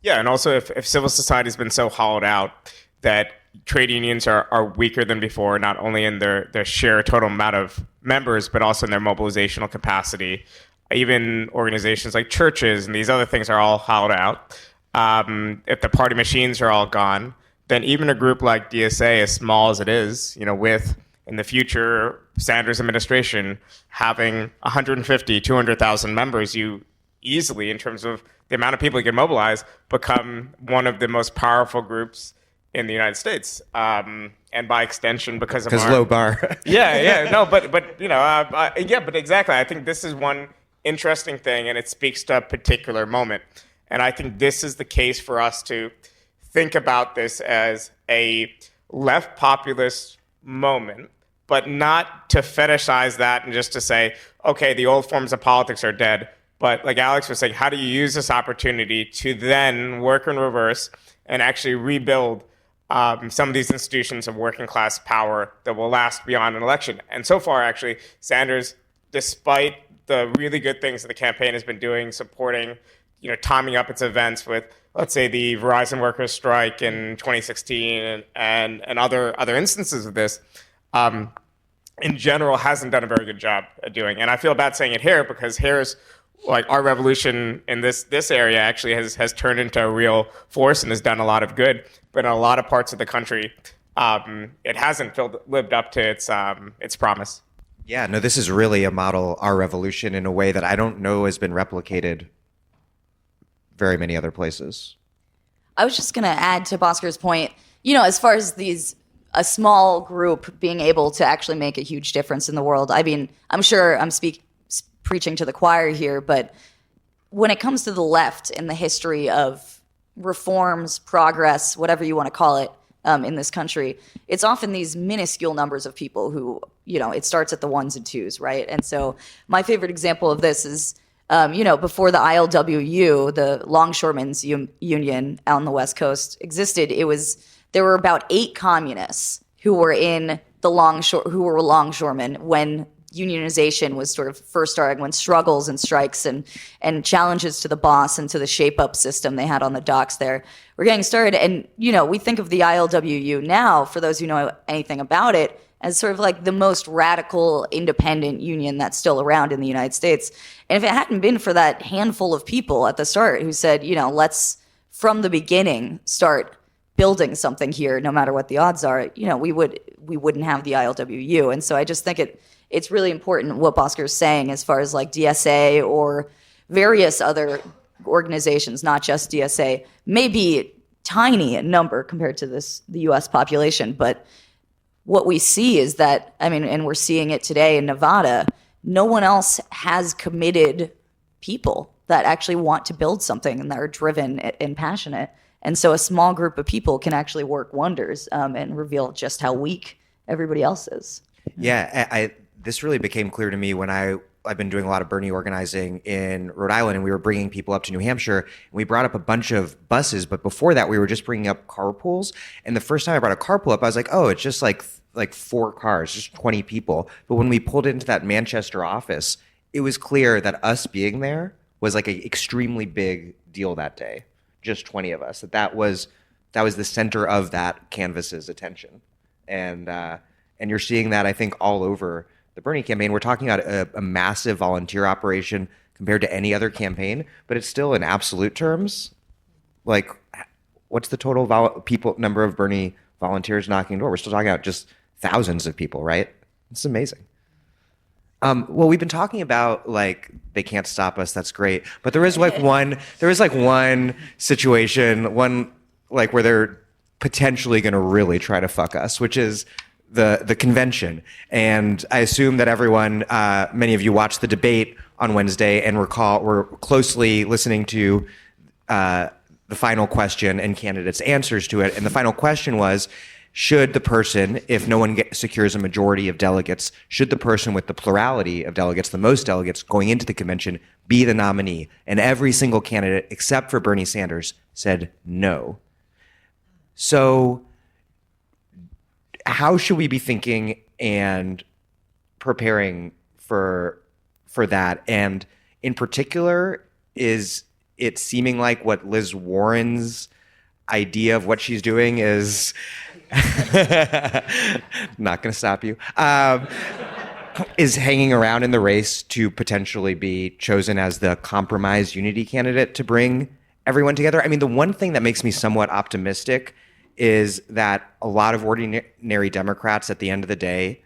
Yeah, and also if civil society has been so hollowed out that trade unions are weaker than before, not only in their sheer total amount of members, but also in their mobilizational capacity. Even organizations like churches and these other things are all hollowed out. If the party machines are all gone, then even a group like DSA, as small as it is, with in the future Sanders administration having 150, 200,000 members, you easily, in terms of the amount of people you can mobilize, become one of the most powerful groups in the United States, and by extension, because of our low bar. But exactly. I think this is one interesting thing, and it speaks to a particular moment. And I think this is the case for us to think about this as a left populist moment, but not to fetishize that and just to say, okay, the old forms of politics are dead. But like Alex was saying, how do you use this opportunity to then work in reverse and actually rebuild some of these institutions of working class power that will last beyond an election? And so far, actually, Sanders, despite the really good things that the campaign has been doing, supporting, timing up its events with, let's say, the Verizon workers strike in 2016 and other instances of this, in general, hasn't done a very good job at doing. And I feel bad saying it here because here's like our revolution in this area actually has turned into a real force and has done a lot of good. But in a lot of parts of the country, it hasn't lived up to its promise. Yeah, no, this is really a model, our revolution, in a way that I don't know has been replicated very many other places. I was just going to add to Bhaskar's point, as far as a small group being able to actually make a huge difference in the world. I mean, I'm sure I'm preaching to the choir here, but when it comes to the left and the history of reforms, progress, whatever you want to call it, in this country, it's often these minuscule numbers of people who, it starts at the ones and twos, right? And so my favorite example of this is, before the ILWU, the Longshoremen's Union out on the West Coast existed, there were about 8 communists who were who were longshoremen when unionization was sort of first starting, when struggles and strikes and challenges to the boss and to the shape-up system they had on the docks there were getting started. And, we think of the ILWU now, for those who know anything about it, as sort of like the most radical independent union that's still around in the United States. And if it hadn't been for that handful of people at the start who said, let's, from the beginning, start building something here, no matter what the odds are, we wouldn't have the ILWU. And so I just think it's really important what Bhaskar is saying as far as like DSA or various other organizations, not just DSA, may be tiny in number compared to the U.S. population. But what we see is that, and we're seeing it today in Nevada, no one else has committed people that actually want to build something and that are driven and passionate. And so a small group of people can actually work wonders and reveal just how weak everybody else is. Yeah, this really became clear to me when I've been doing a lot of Bernie organizing in Rhode Island, and we were bringing people up to New Hampshire, and we brought up a bunch of buses, but before that we were just bringing up carpools. And the first time I brought a carpool up, I was like, oh, it's just like 4 cars, just 20 people. But when we pulled into that Manchester office, it was clear that us being there was like an extremely big deal that day. Just 20 of us. That was the center of that canvas's attention. And you're seeing that, I think, all over the Bernie campaign. We're talking about a massive volunteer operation compared to any other campaign, but it's still in absolute terms. Like, what's the total number of Bernie volunteers knocking door? We're still talking about just thousands of people, right? It's amazing. Well, we've been talking about like they can't stop us. That's great, but there is one situation, where they're potentially going to really try to fuck us, which is the convention. And I assume that everyone, many of you watched the debate on Wednesday and were closely listening to the final question and candidates' answers to it. And the final question was, should the person, if no one secures a majority of delegates, should the person with the plurality of delegates, the most delegates going into the convention, be the nominee? And every single candidate, except for Bernie Sanders, said no. So how should we be thinking and preparing for that? And in particular, is it seeming like what Liz Warren's idea of what she's doing is not going to stop you, is hanging around in the race to potentially be chosen as the compromise unity candidate to bring everyone together? I mean, the one thing that makes me somewhat optimistic is that a lot of ordinary Democrats at the end of the day,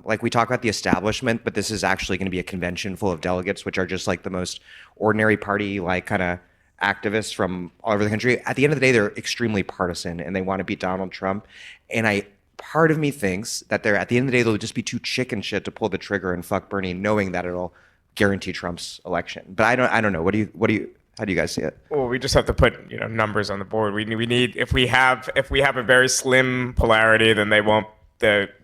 like we talk about the establishment, but this is actually going to be a convention full of delegates, which are just like the most ordinary party, like kind of activists from all over the country. At the end of the day, they're extremely partisan and they want to beat Donald Trump. And part of me thinks that at the end of the day, they'll just be too chicken shit to pull the trigger and fuck Bernie, knowing that it'll guarantee Trump's election. But I don't know. How do you guys see it? Well, we just have to put numbers on the board. We need if we have a very slim polarity, then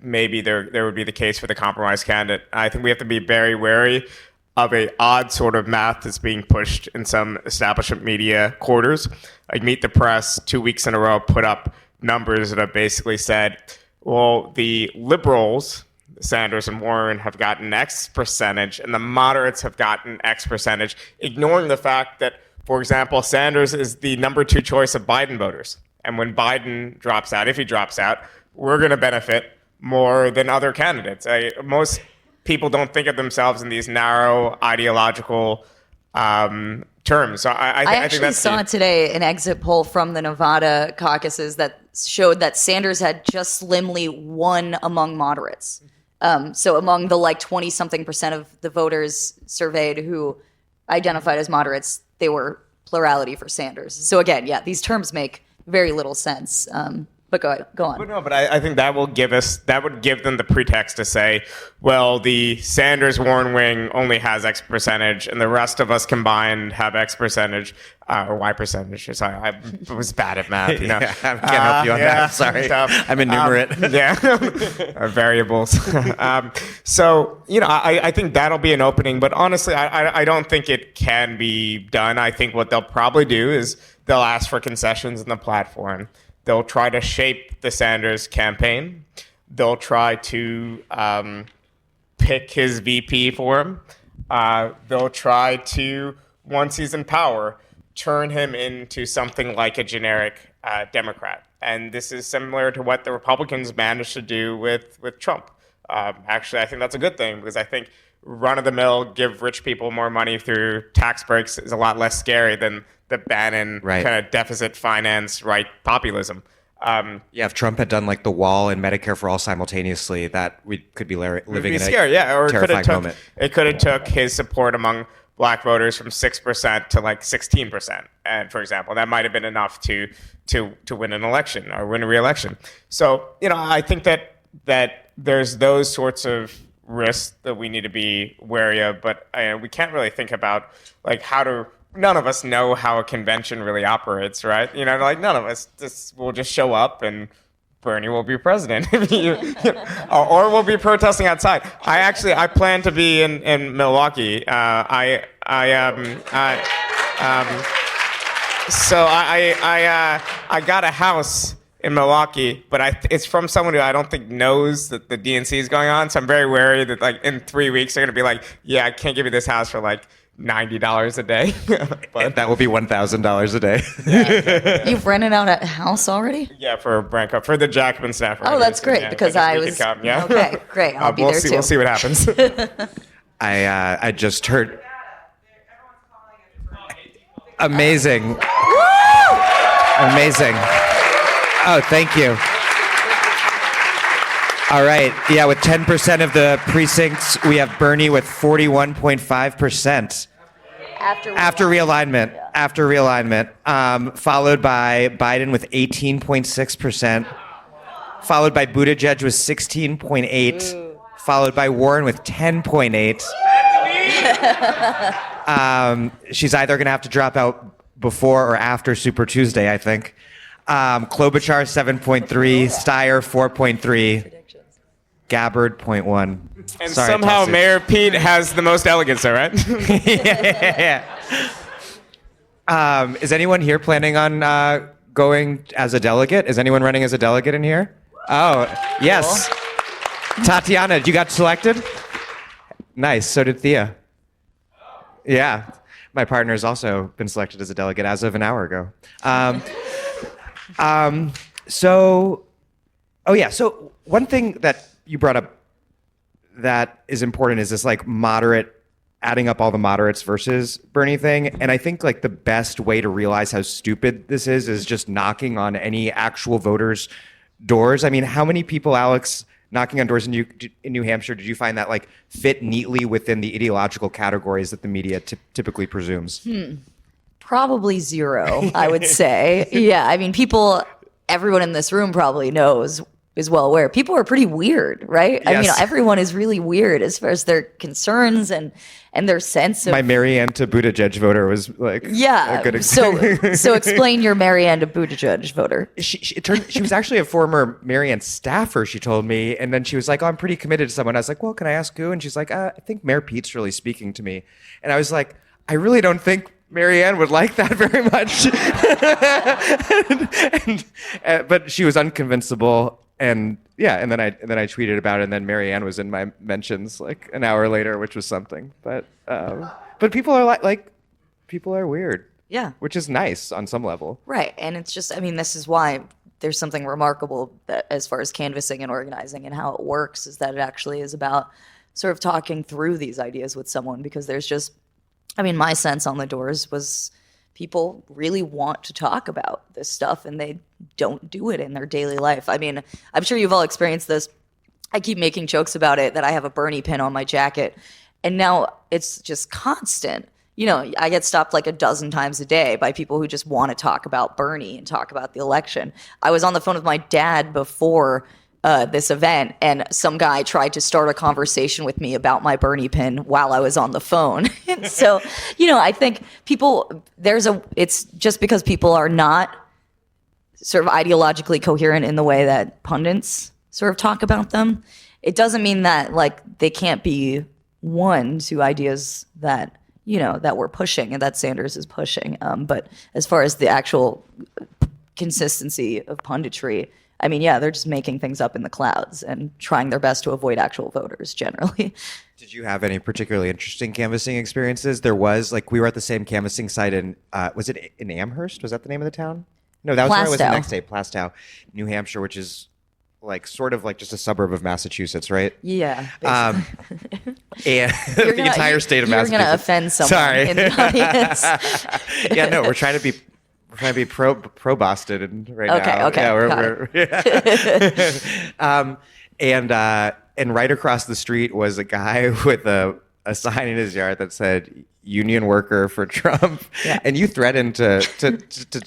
maybe there would be the case for the compromise candidate. I think we have to be very wary of a odd sort of math that's being pushed in some establishment media quarters. Like Meet the Press 2 weeks in a row put up numbers that have basically said, well, the liberals, Sanders and Warren, have gotten X percentage and the moderates have gotten X percentage, ignoring the fact that, for example, Sanders is the number 2 choice of Biden voters. And when Biden drops out, if he drops out, we're going to benefit more than other candidates. Most people don't think of themselves in these narrow ideological terms. So I think actually that's saw today an exit poll from the Nevada caucuses that showed that Sanders had just slimly won among moderates. So among the 20-something% of the voters surveyed who identified as moderates, they were plurality for Sanders. So again, yeah, these terms make very little sense. But go on. But no, but I think that would give them the pretext to say, well, the Sanders Warren wing only has X percentage, and the rest of us combined have X percentage or Y percentage. Sorry, I was bad at math. Yeah, I can't help you on that. Sorry, I'm enumerate. Variables. So I think that'll be an opening. But honestly, I don't think it can be done. I think what they'll probably do is they'll ask for concessions in the platform. They'll try to shape the Sanders campaign. They'll try to pick his VP for him. They'll try to, once he's in power, turn him into something like a generic Democrat. And this is similar to what the Republicans managed to do with Trump. Actually, I think that's a good thing because I think run-of-the-mill, give rich people more money through tax breaks is a lot less scary than the Bannon kind of deficit finance right populism. If Trump had done the wall and Medicare for all simultaneously, that we could be living in scary, or terrifying moment. It could have took his support among black voters from 6% to 16%. And for example, that might have been enough to win an election or win a re-election. So, I think that there's those sorts of risks that we need to be wary of, but we can't really think about none of us know how a convention really operates, right? None of us will just show up and Bernie will be president, or we'll be protesting outside. I plan to be in Milwaukee. I got a house in Milwaukee, but it's from someone who I don't think knows that the DNC is going on. So I'm very wary that in 3 weeks they're gonna be like, yeah, I can't give you this house for $90 a day. But that will be $1,000 a day. You've rented out a house already? Yeah, for Branco, for the Jacobin staff. Oh, that's great because I was. Come, yeah. Okay, great. I'll be there too. We'll see what happens. I just heard. Amazing. Amazing. Oh, thank you. All right. Yeah, with 10% of the precincts, we have Bernie with 41.5%. After realignment. Yeah. After realignment. Followed by Biden with 18.6%. Followed by Buttigieg with 16.8%. Followed by Warren with 10.8%. She's either going to have to drop out before or after Super Tuesday, I think. Klobuchar 7.3%. Steyer 4.3%. Gabbard 0.1. And Sorry, somehow Mayor Pete has the most delegates, all right? Yeah. Is anyone here planning on going as a delegate? Is anyone running as a delegate in here? Oh, yes. Cool. Tatiana, you got selected? Nice. So did Thea. Yeah. My partner has also been selected as a delegate as of an hour ago. So one thing that you brought up that is important is this moderate, adding up all the moderates versus Bernie thing. And I think the best way to realize how stupid this is just knocking on any actual voters' doors. I mean, how many people, Alex, knocking on doors in New Hampshire did you find that fit neatly within the ideological categories that the media typically presumes? Probably zero, I would say. Yeah, I mean, everyone in this room probably is well aware. People are pretty weird, right? Yes. I mean, everyone is really weird as far as their concerns and their sense of. My Marianne to Buttigieg voter was a good example. So explain your Marianne to Buttigieg voter. She was actually a former Marianne staffer, she told me, and then she was like, "Oh, I'm pretty committed to someone." I was like, "Well, can I ask who?" And she's like, "I think Mayor Pete's really speaking to me." And I was like, "I really don't think Marianne would like that very much." But she was unconvinciable. And then I tweeted about it, and then Marianne was in my mentions an hour later, which was something. But people are people are weird. Yeah. Which is nice on some level. Right. And it's just, I mean, this is why there's something remarkable that as far as canvassing and organizing and how it works is that it actually is about sort of talking through these ideas with someone, because there's just I mean, my sense on the doors was people really want to talk about this stuff and they don't do it in their daily life. I mean, I'm sure you've all experienced this. I keep making jokes about it that I have a Bernie pin on my jacket, and now it's just constant. You know, I get stopped like a dozen times a day by people who just want to talk about Bernie and talk about the election. I was on the phone with my dad before this event, and some guy tried to start a conversation with me about my Bernie pin while I was on the phone. And so, you know, I think it's just because people are not sort of ideologically coherent in the way that pundits sort of talk about them, it doesn't mean that like they can't be won to ideas that, you know, that we're pushing and that Sanders is pushing. But as far as the actual consistency of punditry, I mean, yeah, they're just making things up in the clouds and trying their best to avoid actual voters generally. Did you have any particularly interesting canvassing experiences? There was, like, we were at the same canvassing site in, was it in Amherst? Was that the name of the town? No, that was where I was the next day, Plastow, New Hampshire, which is like sort of like just a suburb of Massachusetts, right? Yeah. And the entire state of Massachusetts. You're going to offend someone in the audience. Yeah, no, we're trying to be pro Boston right now. Okay. Yeah, and right across the street was a guy with a sign in his yard that said "Union Worker for Trump," and you threatened to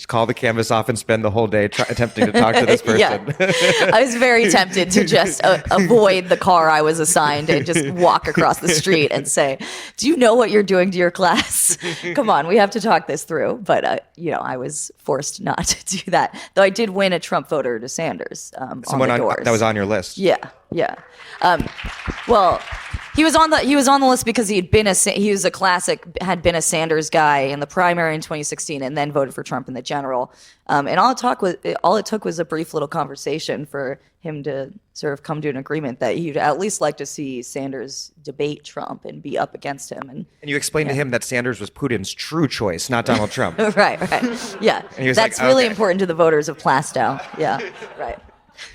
call the canvas off and spend the whole day attempting to talk to this person. Yeah. I was very tempted to just avoid the car I was assigned and just walk across the street and say, "Do you know what you're doing to your class? Come on, we have to talk this through." But you know, I was forced not to do that. Though I did win a Trump voter to Sanders. Someone on the doors. That was on your list. Yeah. Well, he was on the list because he was a classic, had been a Sanders guy in the primary in 2016 and then voted for Trump in the general. And all it took was a brief little conversation for him to sort of come to an agreement that he'd at least like to see Sanders debate Trump and be up against him. And you explained to him that Sanders was Putin's true choice, not Donald Trump. Right. Yeah. That's really important to the voters of Plastow. Yeah. Right.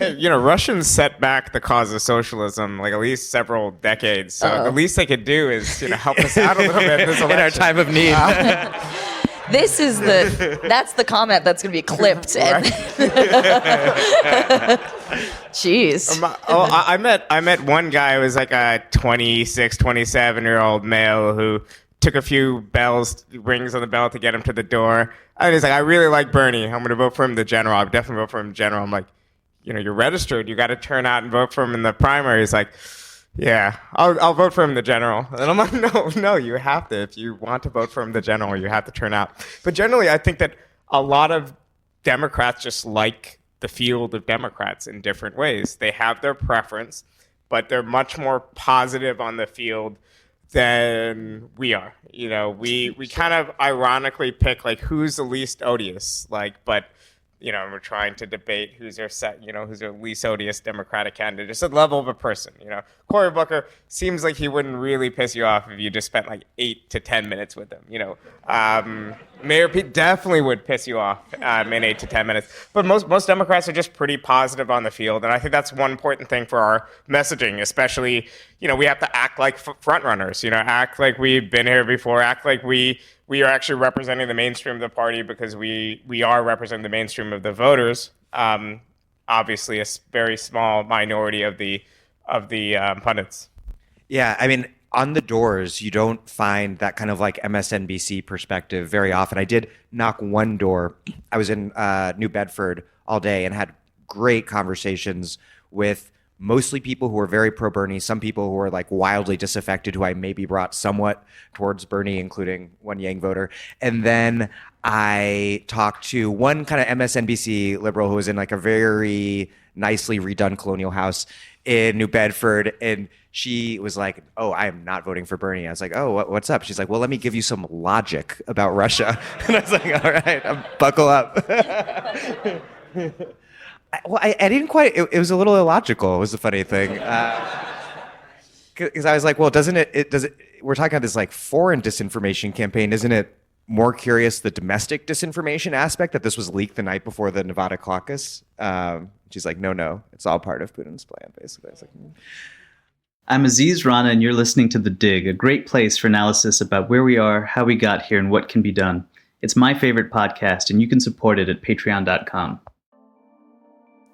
You know, Russians set back the cause of socialism like at least several decades. So the least they could do is, you know, help us out a little bit in this election. In our time of need. That's the comment that's going to be clipped. Right. Jeez. I met one guy who was like a 26, 27-year-old male who took a few rings on the bell to get him to the door. And he's like, "I really like Bernie. I'm going to vote for him in the general. I'll definitely vote for him in the general." I'm like, "You know, you're registered. You got to turn out and vote for him in the primary." He's like, "Yeah, I'll vote for him in the general." And I'm like, no, you have to. If you want to vote for him in the general, you have to turn out. But generally, I think that a lot of Democrats just like the field of Democrats in different ways. They have their preference, but they're much more positive on the field than we are. You know, we kind of ironically pick like who's the least odious, but you know, we're trying to debate who's their least odious Democratic candidate. Just a level of a person, you know. Cory Booker seems like he wouldn't really piss you off if you just spent like 8 to 10 minutes with him, you know. Mayor Pete definitely would piss you off in 8 to 10 minutes. But most Democrats are just pretty positive on the field, and I think that's one important thing for our messaging, especially, you know, we have to act like front runners, you know, act like we've been here before, act like we are actually representing the mainstream of the party because we are representing the mainstream of the voters. Obviously, a very small minority of the pundits. Yeah, I mean, on the doors, you don't find that kind of like MSNBC perspective very often. I did knock one door. I was in New Bedford all day and had great conversations with mostly people who were very pro-Bernie, some people who were like wildly disaffected, who I maybe brought somewhat towards Bernie, including one Yang voter. And then I talked to one kind of MSNBC liberal who was in like a very nicely redone colonial house in New Bedford. And she was like, "Oh, I am not voting for Bernie." I was like, "Oh, what's up?" She's like, "Well, let me give you some logic about Russia." And I was like, "All right, buckle up." Well, I didn't quite. It was a little illogical. Was the funny thing, because I was like, "Well, doesn't it? We're talking about this like foreign disinformation campaign. Isn't it more curious the domestic disinformation aspect that this was leaked the night before the Nevada caucus?" She's like, "No, it's all part of Putin's plan." Basically, I was like, I'm Aziz Rana, and you're listening to The Dig, a great place for analysis about where we are, how we got here, and what can be done. It's my favorite podcast, and you can support it at patreon.com.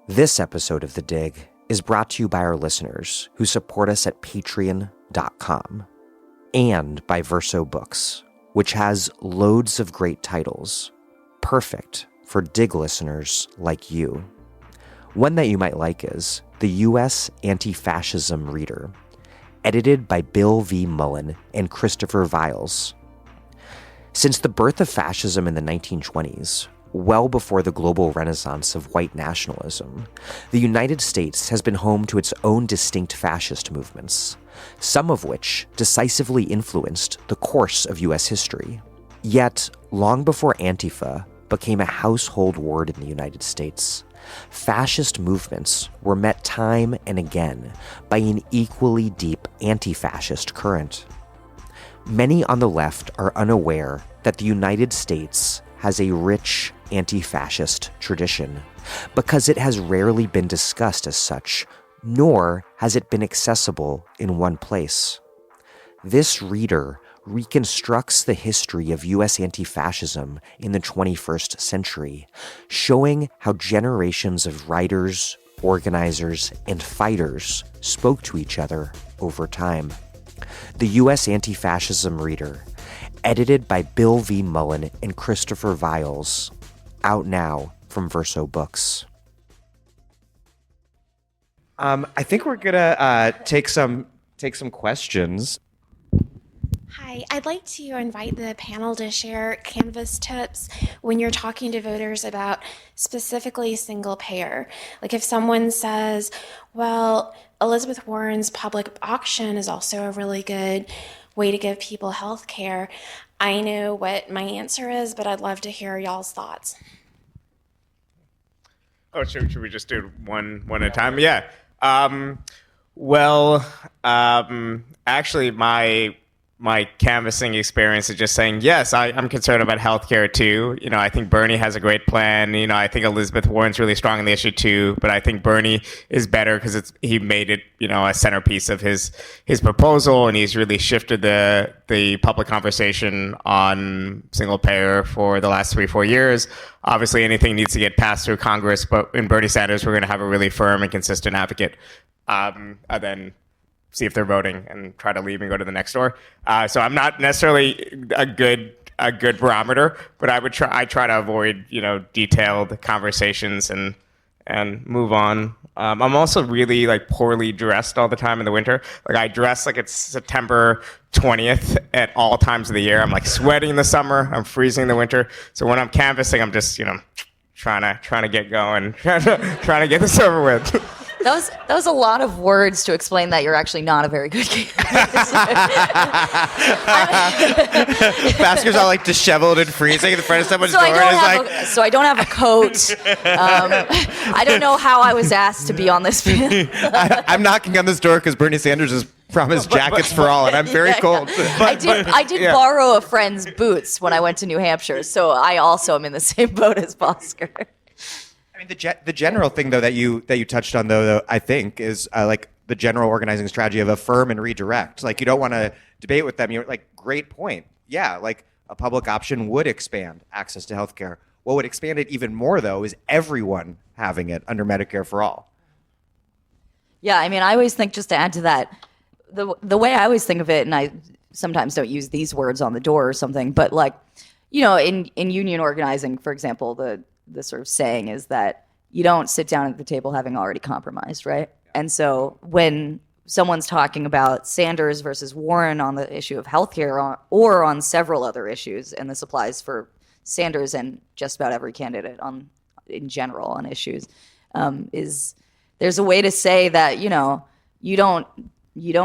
This episode of The Dig is brought to you by our listeners who support us at patreon.com and by Verso Books, which has loads of great titles, perfect for Dig listeners like you. One that you might like is The U.S. Anti-Fascism Reader, edited by Bill V. Mullen and Christopher Viles. Since the birth of fascism in the 1920s, well before the global renaissance of white nationalism, the United States has been home to its own distinct fascist movements, some of which decisively influenced the course of U.S. history. Yet, long before Antifa became a household word in the United States, fascist movements were met time and again by an equally deep anti-fascist current. Many on the left are unaware that the United States has a rich anti-fascist tradition because it has rarely been discussed as such, nor has it been accessible in one place. This reader reconstructs the history of U.S. anti-fascism in the 21st century, showing how generations of writers, organizers, and fighters spoke to each other over time. The U.S. Anti-Fascism Reader, edited by Bill V. Mullen and Christopher Viles, out now from Verso Books. I think we're gonna take some questions. Hi, I'd like to invite the panel to share Canvas tips when you're talking to voters about specifically single payer. Like if someone says, well, Elizabeth Warren's public auction is also a really good way to give people health care. I know what my answer is, but I'd love to hear y'all's thoughts. Oh, should we just do one at a time? Yeah. Actually, my canvassing experience is just saying, yes, I'm concerned about healthcare too. You know, I think Bernie has a great plan. You know, I think Elizabeth Warren's really strong on the issue too, but I think Bernie is better because he made it, you know, a centerpiece of his proposal, and he's really shifted the public conversation on single payer for the last 3-4 years. Obviously, anything needs to get passed through Congress, but in Bernie Sanders, we're going to have a really firm and consistent advocate. And then see if they're voting and try to leave and go to the next door. So I'm not necessarily a good barometer, but I try to avoid, you know, detailed conversations and move on. I'm also really like poorly dressed all the time in the winter. Like I dress like it's September 20th at all times of the year. I'm like sweating in the summer. I'm freezing in the winter. So when I'm canvassing, I'm just, you know, trying to get going, trying to get this over with. That was a lot of words to explain that you're actually not a very good canvasser. Bhaskar's all like disheveled and freezing in front of someone's door. So I don't have a coat. I don't know how I was asked to be on this panel. I'm knocking on this door because Bernie Sanders has promised jackets for all, and I'm very cold. I did borrow a friend's boots when I went to New Hampshire, so I also am in the same boat as Bhaskar. I mean, the general thing though that you touched on though I think is like the general organizing strategy of affirm and redirect. Like you don't want to debate with them. You're like, great point. Yeah, like a public option would expand access to healthcare. What would expand it even more though is everyone having it under Medicare for all. Yeah, I mean, I always think, just to add to that, the way I always think of it, and I sometimes don't use these words on the door or something, but like, you know, in union organizing, for example, the sort of saying is that you don't sit down at the table having already compromised, right? And so when someone's talking about Sanders versus Warren on the issue of healthcare or on several other issues, and this applies for Sanders and just about every candidate in general on issues, is there's a way to say that, you know, you don't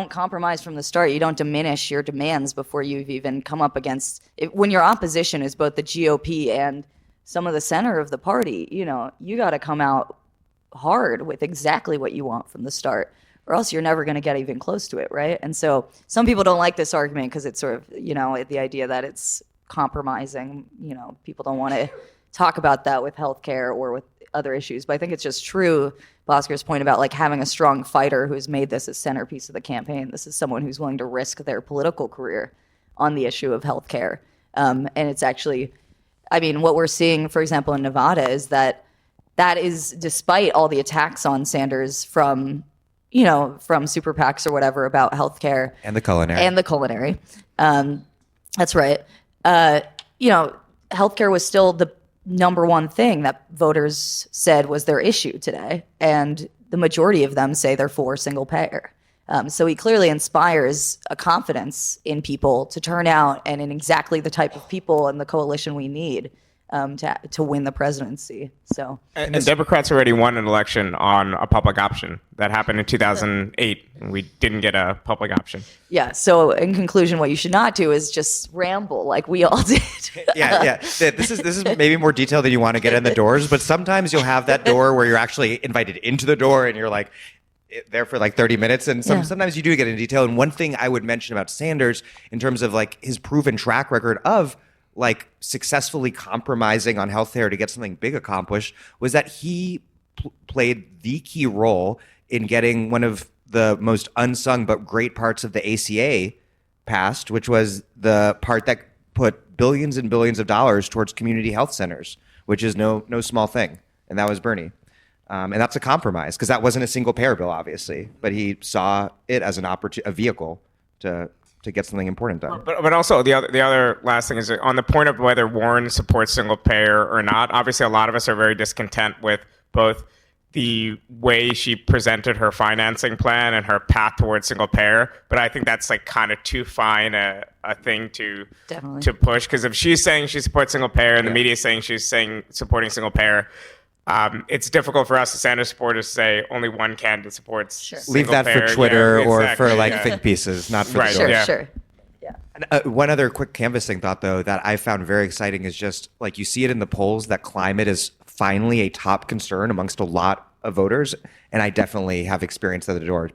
compromise from the start. You don't diminish your demands before you've even come up against it. When your opposition is both the GOP and some of the center of the party, you know, you got to come out hard with exactly what you want from the start, or else you're never going to get even close to it, right? And so some people don't like this argument because it's sort of, you know, the idea that it's compromising. You know, people don't want to talk about that with healthcare or with other issues. But I think it's just true, Bhaskar's point about like having a strong fighter who's made this a centerpiece of the campaign. This is someone who's willing to risk their political career on the issue of healthcare. And it's actually, I mean, what we're seeing, for example, in Nevada is that is despite all the attacks on Sanders from super PACs or whatever about healthcare And the culinary. That's right. Healthcare was still the number one thing that voters said was their issue today. And the majority of them say they're for single payer. So he clearly inspires a confidence in people to turn out and in exactly the type of people and the coalition we need to win the presidency. So and Democrats already won an election on a public option that happened in 2008, and we didn't get a public option. Yeah. So in conclusion, what you should not do is just ramble like we all did. Yeah. This is maybe more detail than you want to get in the doors, but sometimes you'll have that door where you're actually invited into the door and you're like there for like 30 minutes. And sometimes you do get in detail. And one thing I would mention about Sanders in terms of like his proven track record of like successfully compromising on healthcare to get something big accomplished was that he played the key role in getting one of the most unsung but great parts of the ACA passed, which was the part that put billions and billions of dollars towards community health centers, which is no small thing. And that was Bernie. And that's a compromise because that wasn't a single payer bill, obviously, but he saw it as a vehicle to get something important done. But also the other last thing is on the point of whether Warren supports single payer or not. Obviously, a lot of us are very discontent with both the way she presented her financing plan and her path towards single payer. But I think that's like kind of too fine a thing to push, because if she's saying she supports single payer and the media is saying she's supporting single payer, it's difficult for us as Sanders supporters to say only one candidate supports. Leave that for Twitter or for like think pieces, not for the door. Sure. And, one other quick canvassing thought, though, that I found very exciting is just like you see it in the polls that climate is finally a top concern amongst a lot of voters. And I definitely have experienced that at the door.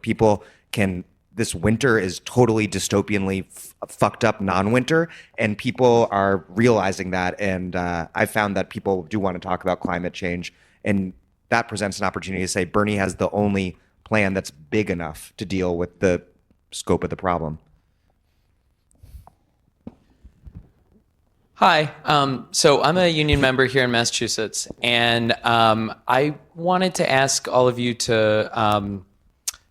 This winter is totally dystopianly fucked up non-winter, and people are realizing that. And I found that people do want to talk about climate change, and that presents an opportunity to say Bernie has the only plan that's big enough to deal with the scope of the problem. Hi. So I'm a union member here in Massachusetts, and I wanted to ask all of you to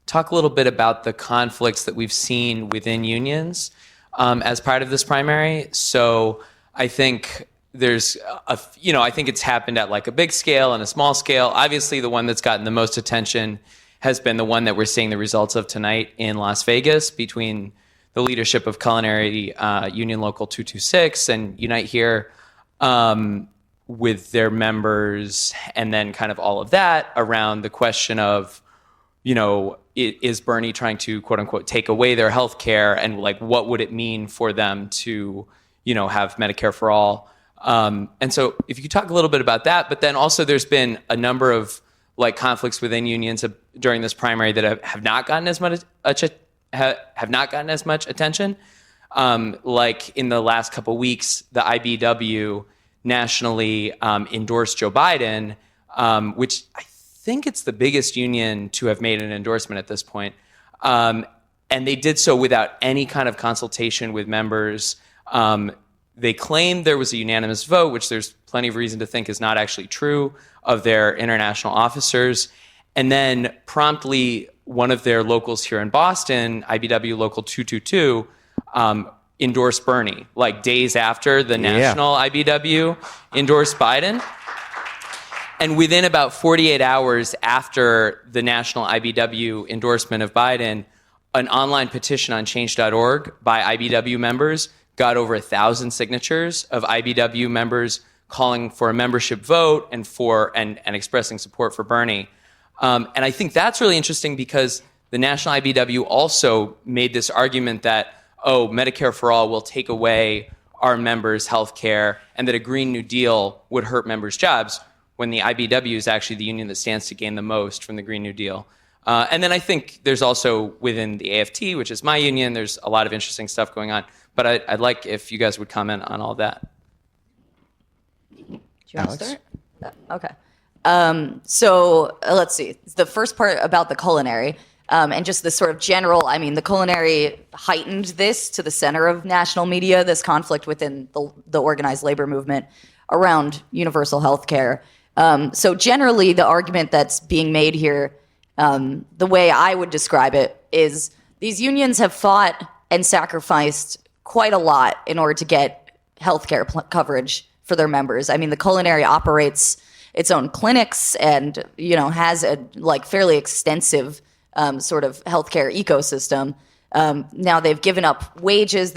talk a little bit about the conflicts that we've seen within unions as part of this primary. So I think there's I think it's happened at like a big scale and a small scale. Obviously, the one that's gotten the most attention has been the one that we're seeing the results of tonight in Las Vegas between the leadership of Culinary Union Local 226 and Unite Here with their members, and then kind of all of that around the question of, is Bernie trying to, quote unquote, take away their health care, and like what would it mean for them to, have Medicare for all? And so if you could talk a little bit about that, but then also there's been a number of like conflicts within unions during this primary that have not gotten as much attention. Like in the last couple of weeks, the IBW nationally endorsed Joe Biden, which I think it's the biggest union to have made an endorsement at this point. And they did so without any kind of consultation with members. They claimed there was a unanimous vote, which there's plenty of reason to think is not actually true, of their international officers. And then promptly, one of their locals here in Boston, IBW Local 222, endorsed Bernie, like days after the national IBW endorsed Biden. And within about 48 hours after the national IBW endorsement of Biden, an online petition on change.org by IBW members got over 1,000 signatures of IBW members calling for a membership vote and expressing support for Bernie. And I think that's really interesting because the National IBW also made this argument that, Medicare for all will take away our members' health care and that a Green New Deal would hurt members' jobs, when the IBW is actually the union that stands to gain the most from the Green New Deal. And then I think there's also within the AFT, which is my union, there's a lot of interesting stuff going on. But I'd like if you guys would comment on all that. Do you want to Alex? start? Okay. So let's see. The first part about the culinary and just the sort of general, I mean, the culinary heightened this to the center of national media, this conflict within the organized labor movement around universal health care. So generally, the argument that's being made here, the way I would describe it, is these unions have fought and sacrificed quite a lot in order to get healthcare coverage for their members. I mean, the culinary operates its own clinics and, has a fairly extensive sort of healthcare ecosystem. Now they've given up wages,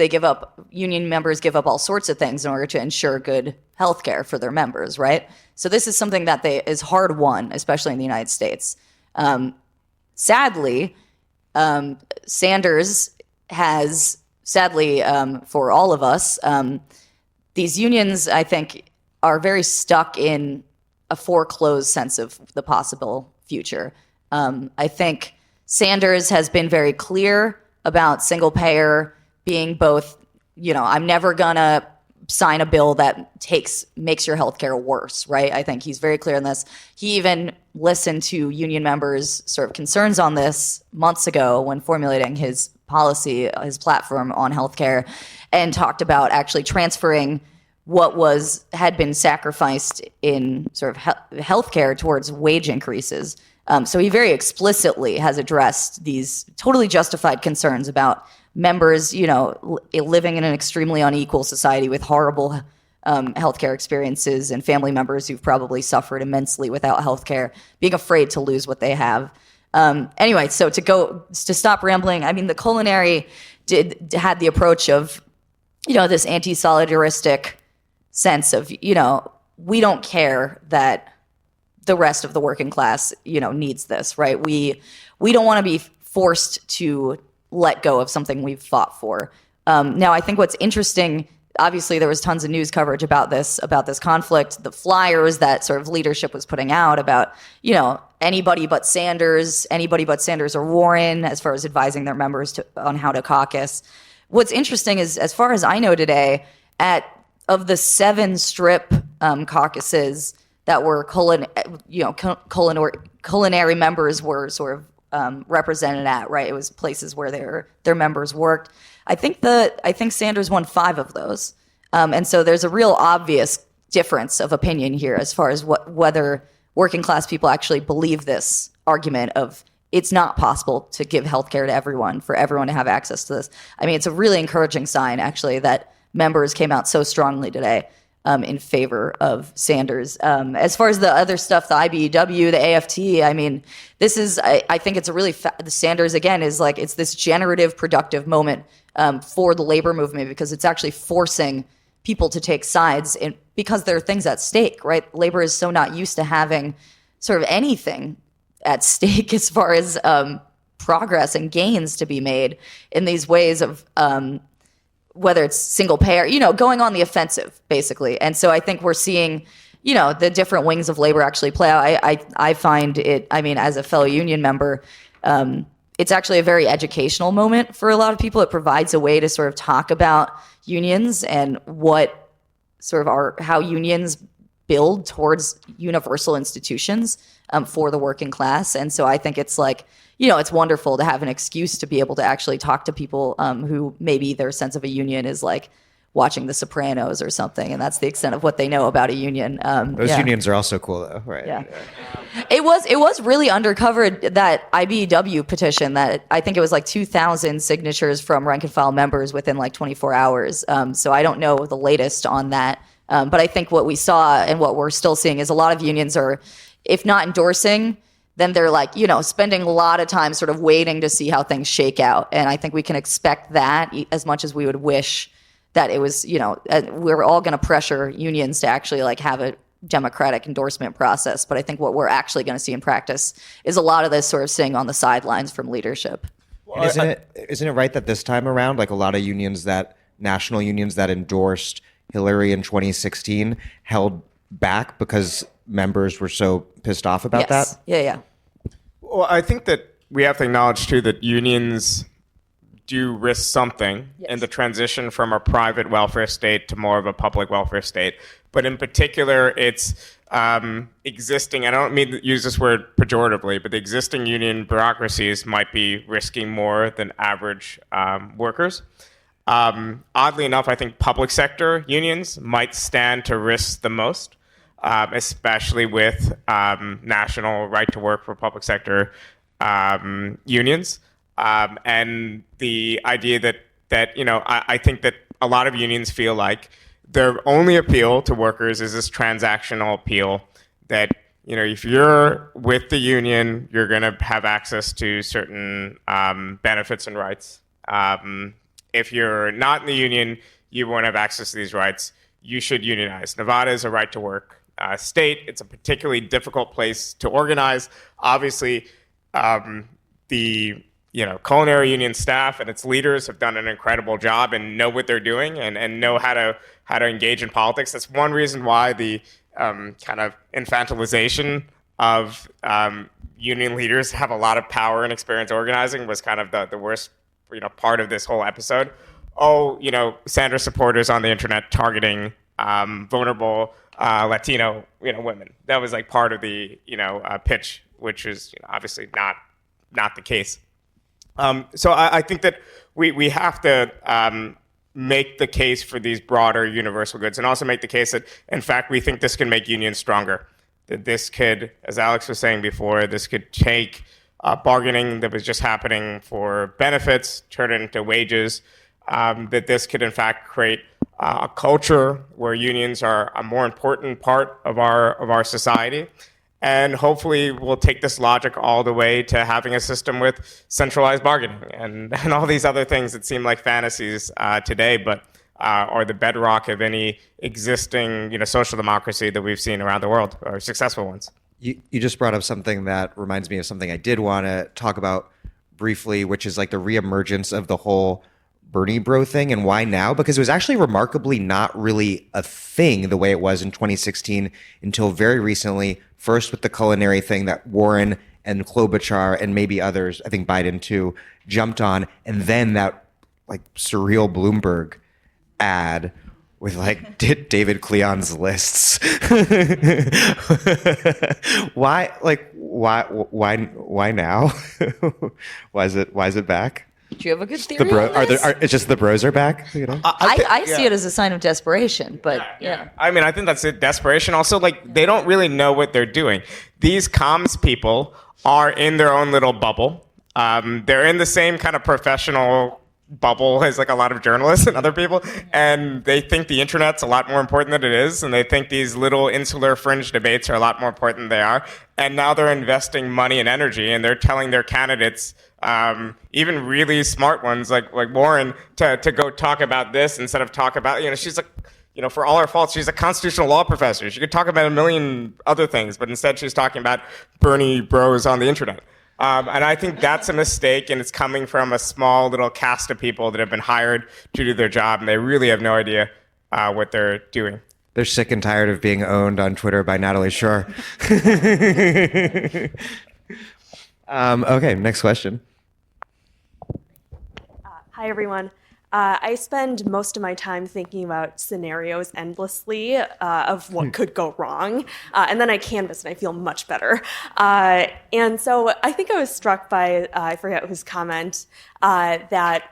union members give up all sorts of things in order to ensure good healthcare for their members, right? So this is something that is hard won, especially in the United States. Sadly, Sanders has, for all of us, these unions, I think, are very stuck in a foreclosed sense of the possible future. I think Sanders has been very clear about single payer being both, I'm never gonna sign a bill that makes your healthcare worse, right? I think he's very clear on this. He even listened to union members' sort of concerns on this months ago when formulating his policy, his platform on healthcare, and talked about actually transferring what had been sacrificed in sort of healthcare towards wage increases. So he very explicitly has addressed these totally justified concerns about members, living in an extremely unequal society with horrible healthcare experiences and family members who've probably suffered immensely without healthcare, being afraid to lose what they have. Anyway, so to stop rambling, I mean, the culinary had the approach of, this anti-solidaristic sense of, we don't care that the rest of the working class, needs this, right? We don't want to be forced to let go of something we've fought for. Now, I think what's interesting, obviously there was tons of news coverage about this conflict, the flyers that sort of leadership was putting out about, anybody but Sanders or Warren, as far as advising their members on how to caucus. What's interesting is, as far as I know today, of the 7 strip caucuses that were culinary members were sort of represented at, right? It was places where their members worked. I think Sanders won 5 of those, and so there's a real obvious difference of opinion here as far as whether working class people actually believe this argument of it's not possible to give healthcare to everyone, for everyone to have access to this. I mean, it's a really encouraging sign, actually, that members came out so strongly today in favor of Sanders. As far as the other stuff, the IBEW, the AFT, I mean, this is, I think it's a really, the Sanders, again, is it's this generative, productive moment for the labor movement, because it's actually forcing people to take sides because there are things at stake, right? Labor is so not used to having sort of anything at stake as far as progress and gains to be made in these ways of whether it's single payer, going on the offensive, basically. And so I think we're seeing, the different wings of labor actually play out. I find it, I mean, as a fellow union member, it's actually a very educational moment for a lot of people. It provides a way to sort of talk about unions and what sort of how unions build towards universal institutions for the working class. And so I think it's it's wonderful to have an excuse to be able to actually talk to people who maybe their sense of a union is watching The Sopranos or something, and that's the extent of what they know about a union. Those unions are also cool, though, right? Yeah. It was really undercovered, that IBEW petition, that I think it was 2,000 signatures from rank and file members within 24 hours. So I don't know the latest on that. But I think what we saw and what we're still seeing is a lot of unions are, if not endorsing, then they're spending a lot of time sort of waiting to see how things shake out. And I think we can expect that as much as we would wish that it was, we're all going to pressure unions to actually have a democratic endorsement process. But I think what we're actually going to see in practice is a lot of this sort of sitting on the sidelines from leadership. And isn't it right that this time around, a lot of national unions that endorsed Hillary in 2016 held back because members were so pissed off about that? Yeah. Well, I think that we have to acknowledge, too, that unions do risk something in the transition from a private welfare state to more of a public welfare state. But in particular, it's existing, and I don't mean to use this word pejoratively, but the existing union bureaucracies might be risking more than average workers. Oddly enough, I think public sector unions might stand to risk the most, especially with national right to work for public sector unions. And the idea that I think that a lot of unions feel like their only appeal to workers is this transactional appeal that, if you're with the union, you're going to have access to certain benefits and rights. If you're not in the union, you won't have access to these rights. You should unionize. Nevada is a right to work state. It's a particularly difficult place to organize. Obviously, the culinary union staff and its leaders have done an incredible job and know what they're doing and know how to engage in politics. That's one reason why the kind of infantilization of union leaders have a lot of power and experience organizing was kind of the worst part of this whole episode. Sanders supporters on the internet targeting vulnerable Latino women. That was like part of the pitch, which is obviously not the case. So I think that we have to make the case for these broader universal goods and also make the case that, in fact, we think this can make unions stronger. That this could, as Alex was saying before, this could take bargaining that was just happening for benefits, turn it into wages, that this could, in fact, create a culture where unions are a more important part of our society. And hopefully we'll take this logic all the way to having a system with centralized bargaining and all these other things that seem like fantasies today, but are the bedrock of any existing social democracy that we've seen around the world, or successful ones. You just brought up something that reminds me of something I did want to talk about briefly, which is like the reemergence of the whole Bernie bro thing. And why now? Because it was actually remarkably not really a thing the way it was in 2016 until very recently, first with the culinary thing that Warren and Klobuchar and maybe others, I think Biden too, jumped on. And then that like surreal Bloomberg ad with like David Cleon's lists. Why now? Why is it back? Do you have a good theory on this? It's just the bros are back. I see it as a sign of desperation, but yeah. I mean, I think that's it. Desperation. Also, like, they don't really know what they're doing. These comms people are in their own little bubble. They're in the same kind of professional bubble as like a lot of journalists and other people, and they think the internet's a lot more important than it is, and they think these little insular fringe debates are a lot more important than they are. And now they're investing money and energy, and they're telling their candidates, even really smart ones like Warren, to go talk about this instead of talk about, she's like, for all her faults, she's a constitutional law professor. She could talk about a million other things, but instead she's talking about Bernie bros on the internet. And I think that's a mistake, and it's coming from a small little cast of people that have been hired to do their job, and they really have no idea what they're doing. They're sick and tired of being owned on Twitter by Natalie Shore. Okay, next question. Hi, everyone. I spend most of my time thinking about scenarios endlessly of what could go wrong, and then I canvas and I feel much better. And so I think I was struck by, I forget whose comment, that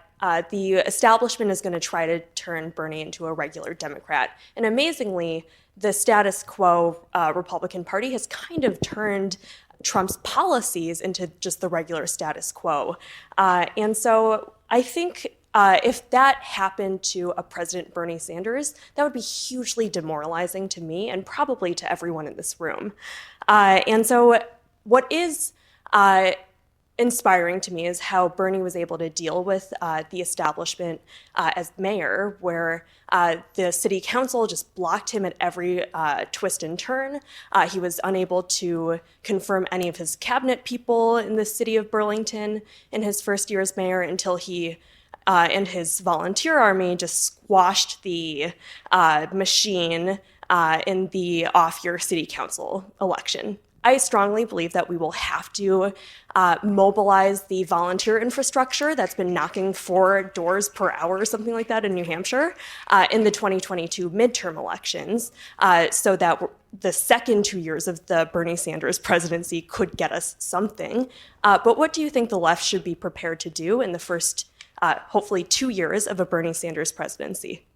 the establishment is going to try to turn Bernie into a regular Democrat. And amazingly, the status quo Republican Party has kind of turned Trump's policies into just the regular status quo. And so I think if that happened to a President Bernie Sanders, that would be hugely demoralizing to me and probably to everyone in this room. And so what is inspiring to me is how Bernie was able to deal with the establishment as mayor, where the city council just blocked him at every twist and turn. He was unable to confirm any of his cabinet people in the city of Burlington in his first year as mayor until he and his volunteer army just squashed the machine in the off-year city council election. I strongly believe that we will have to mobilize the volunteer infrastructure that's been knocking 4 doors per hour or something like that in New Hampshire in the 2022 midterm elections so that the second 2 years of the Bernie Sanders presidency could get us something. But what do you think the left should be prepared to do in the first, hopefully, 2 years of a Bernie Sanders presidency?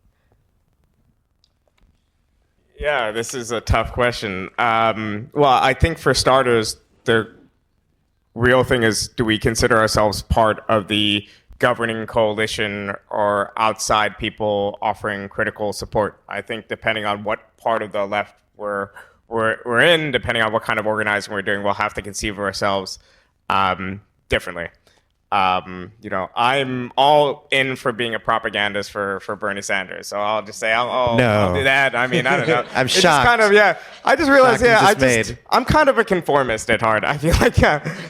Yeah, this is a tough question. Well, I think for starters, the real thing is, do we consider ourselves part of the governing coalition or outside people offering critical support? I think depending on what part of the left we're in, depending on what kind of organizing we're doing, we'll have to conceive of ourselves differently. I'm all in for being a propagandist for Bernie Sanders. So I'll just say I'll do that. I mean, I don't know. I'm it's shocked. Just kind of, I just realized, Dismayed. I'm kind of a conformist at heart. I feel like,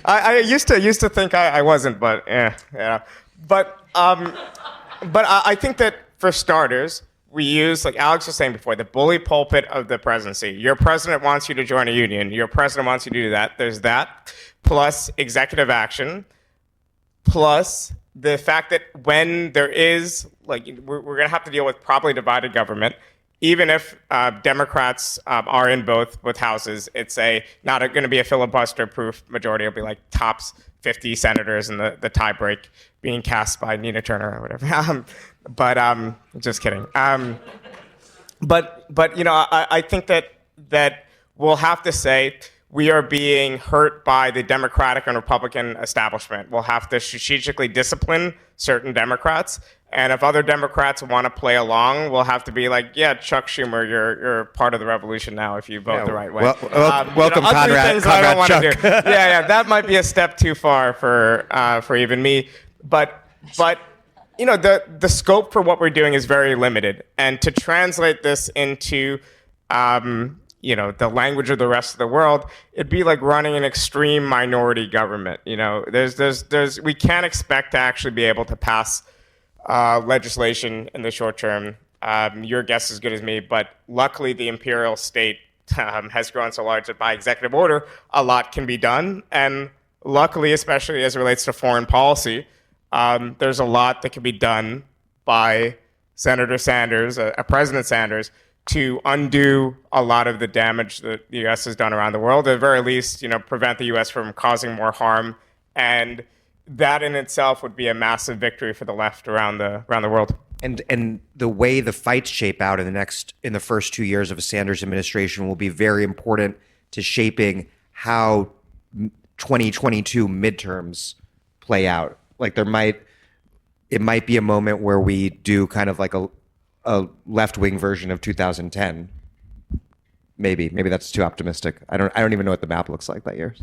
I used to think I wasn't, but yeah. But I think that for starters, we use, like Alex was saying before, the bully pulpit of the presidency. Your president wants you to join a union. Your president wants you to do that. There's that, plus executive action, plus the fact that when there is, like, we're going to have to deal with probably divided government. Even if Democrats are in both houses, it's not going to be a filibuster-proof majority. It'll be like tops 50 senators and the tie break being cast by Nina Turner or whatever. But just kidding. But I think that we'll have to say we are being hurt by the Democratic and Republican establishment. We'll have to strategically discipline certain Democrats. And if other Democrats want to play along, we'll have to be like, yeah, Chuck Schumer, you're part of the revolution now if you vote the right way. Welcome, Conrad Chuck. Yeah, that might be a step too far for even me. But the scope for what we're doing is very limited. And to translate this into the language of the rest of the world, it'd be like running an extreme minority government. We can't expect to actually be able to pass legislation in the short term. Your guess is as good as me, but luckily the imperial state has grown so large that by executive order, a lot can be done. And luckily, especially as it relates to foreign policy, there's a lot that can be done by Senator Sanders, President Sanders, to undo a lot of the damage that the U.S. has done around the world, at the very least, prevent the U.S. from causing more harm. And that in itself would be a massive victory for the left around the world. And the way the fights shape out in the first 2 years of a Sanders administration will be very important to shaping how 2022 midterms play out. Like it might be a moment where we do kind of like a left-wing version of 2010. Maybe that's too optimistic. I don't even know what the map looks like that year.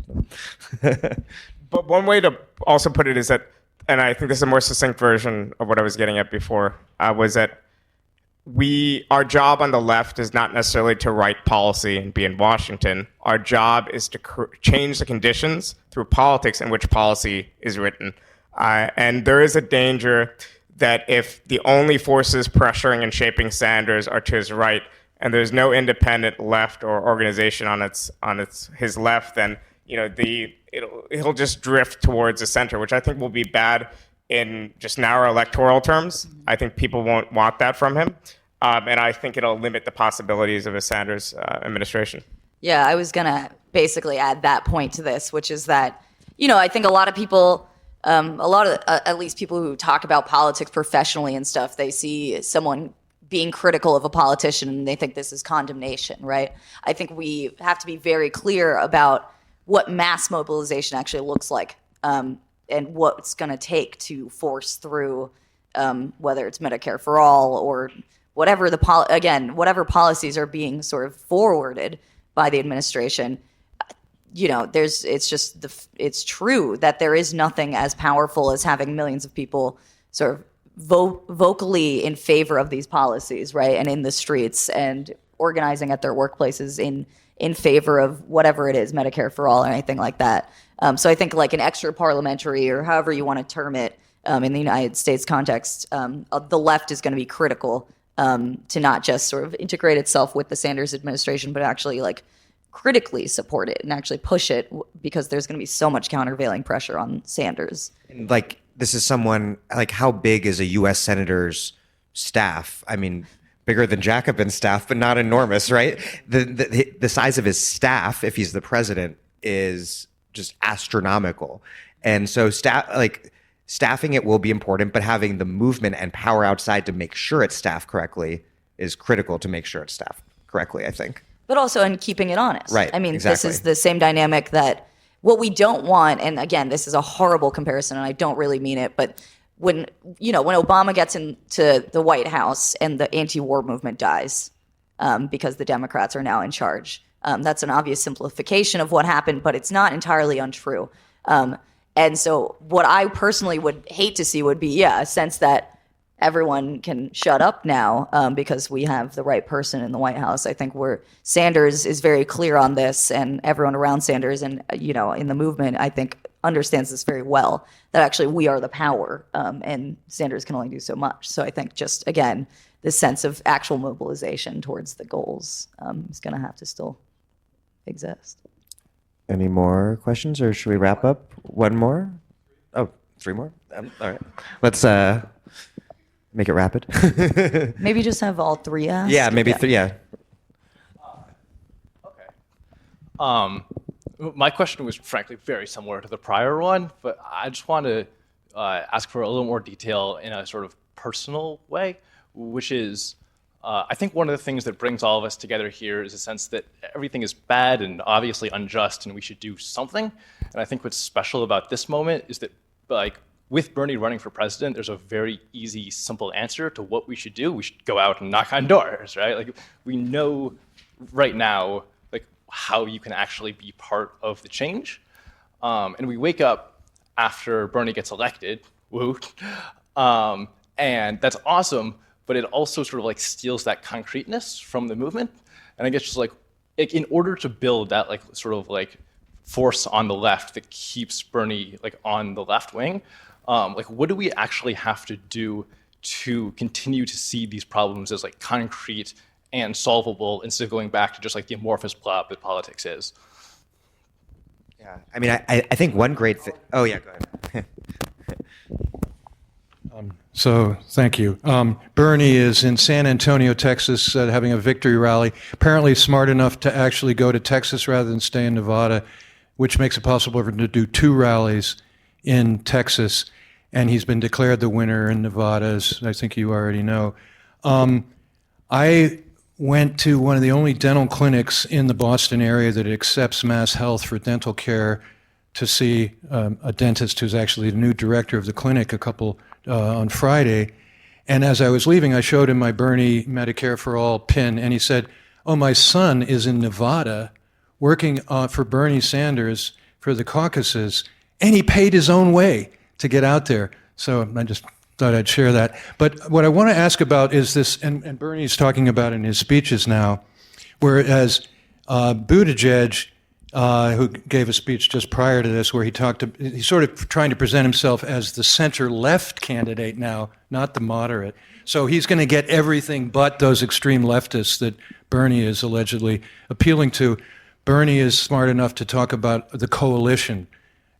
But one way to also put it is that, and I think this is a more succinct version of what I was getting at before, was that our job on the left is not necessarily to write policy and be in Washington. Our job is to change the conditions through politics in which policy is written. And there is a danger that if the only forces pressuring and shaping Sanders are to his right, and there's no independent left or organization on his left, then he'll just drift towards the center, which I think will be bad in just narrow electoral terms. I think people won't want that from him, and I think it'll limit the possibilities of a Sanders administration. Yeah, I was gonna basically add that point to this, which is that I think a lot of people. At least people who talk about politics professionally and stuff, they see someone being critical of a politician and they think this is condemnation, right? I think we have to be very clear about what mass mobilization actually looks like and what it's going to take to force through whether it's Medicare for all or whatever whatever policies are being sort of forwarded by the administration. It's true that there is nothing as powerful as having millions of people sort of vocally in favor of these policies, right? And in the streets and organizing at their workplaces in favor of whatever it is, Medicare for all or anything like that. So I think like an extra parliamentary or however you want to term it in the United States context, the left is going to be critical to not just sort of integrate itself with the Sanders administration, but actually like critically support it and actually push it because there's going to be so much countervailing pressure on Sanders. Like, this is someone, like, how big is a U.S. senator's staff? I mean, bigger than Jacobin's staff, but not enormous, right? The size of his staff, if he's the president, is just astronomical. And so staffing it will be important, but having the movement and power outside to make sure it's staffed correctly is critical to make sure it's staffed correctly, I think. But also in keeping it honest. Right, I mean, exactly. This is the same dynamic that what we don't want, and again, this is a horrible comparison, and I don't really mean it, but when Obama gets into the White House and the anti-war movement dies because the Democrats are now in charge, that's an obvious simplification of what happened, but it's not entirely untrue. And so what I personally would hate to see would be, a sense that everyone can shut up now because we have the right person in the White House. I think Sanders is very clear on this, and everyone around Sanders and, in the movement, I think, understands this very well, that actually we are the power, and Sanders can only do so much. So I think just, again, this sense of actual mobilization towards the goals is going to have to still exist. Any more questions, or should we wrap up? One more? Oh, 3 more? All right. Let's make it rapid. Maybe just have all 3 asked? Yeah, maybe 3, yeah. Okay. My question was frankly very similar to the prior one, but I just want to ask for a little more detail in a sort of personal way, which is, I think one of the things that brings all of us together here is a sense that everything is bad and obviously unjust and we should do something. And I think what's special about this moment is that, like, with Bernie running for president, there's a very easy, simple answer to what we should do. We should go out and knock on doors, right? Like, we know right now, like, how you can actually be part of the change. And we wake up after Bernie gets elected, woo, and that's awesome, but it also sort of like steals that concreteness from the movement. And I guess just like in order to build that like sort of like force on the left that keeps Bernie like on the left wing, like what do we actually have to do to continue to see these problems as like concrete and solvable instead of going back to just like the amorphous blob that politics is? Yeah, I mean, I think one great thing. Oh yeah, go ahead. So thank you. Bernie is in San Antonio, Texas, having a victory rally. Apparently smart enough to actually go to Texas rather than stay in Nevada, which makes it possible for him to do 2 rallies in Texas. And he's been declared the winner in Nevada, as I think you already know. I went to one of the only dental clinics in the Boston area that accepts Mass Health for dental care to see a dentist who's actually the new director of the clinic on Friday. And as I was leaving, I showed him my Bernie Medicare for All pin, and he said, "Oh, my son is in Nevada working for Bernie Sanders for the caucuses, and he paid his own way to get out there." So I just thought I'd share that. But what I want to ask about is this, and Bernie's talking about in his speeches now, whereas Buttigieg, who gave a speech just prior to this, where he's sort of trying to present himself as the center-left candidate now, not the moderate. So he's going to get everything but those extreme leftists that Bernie is allegedly appealing to. Bernie is smart enough to talk about the coalition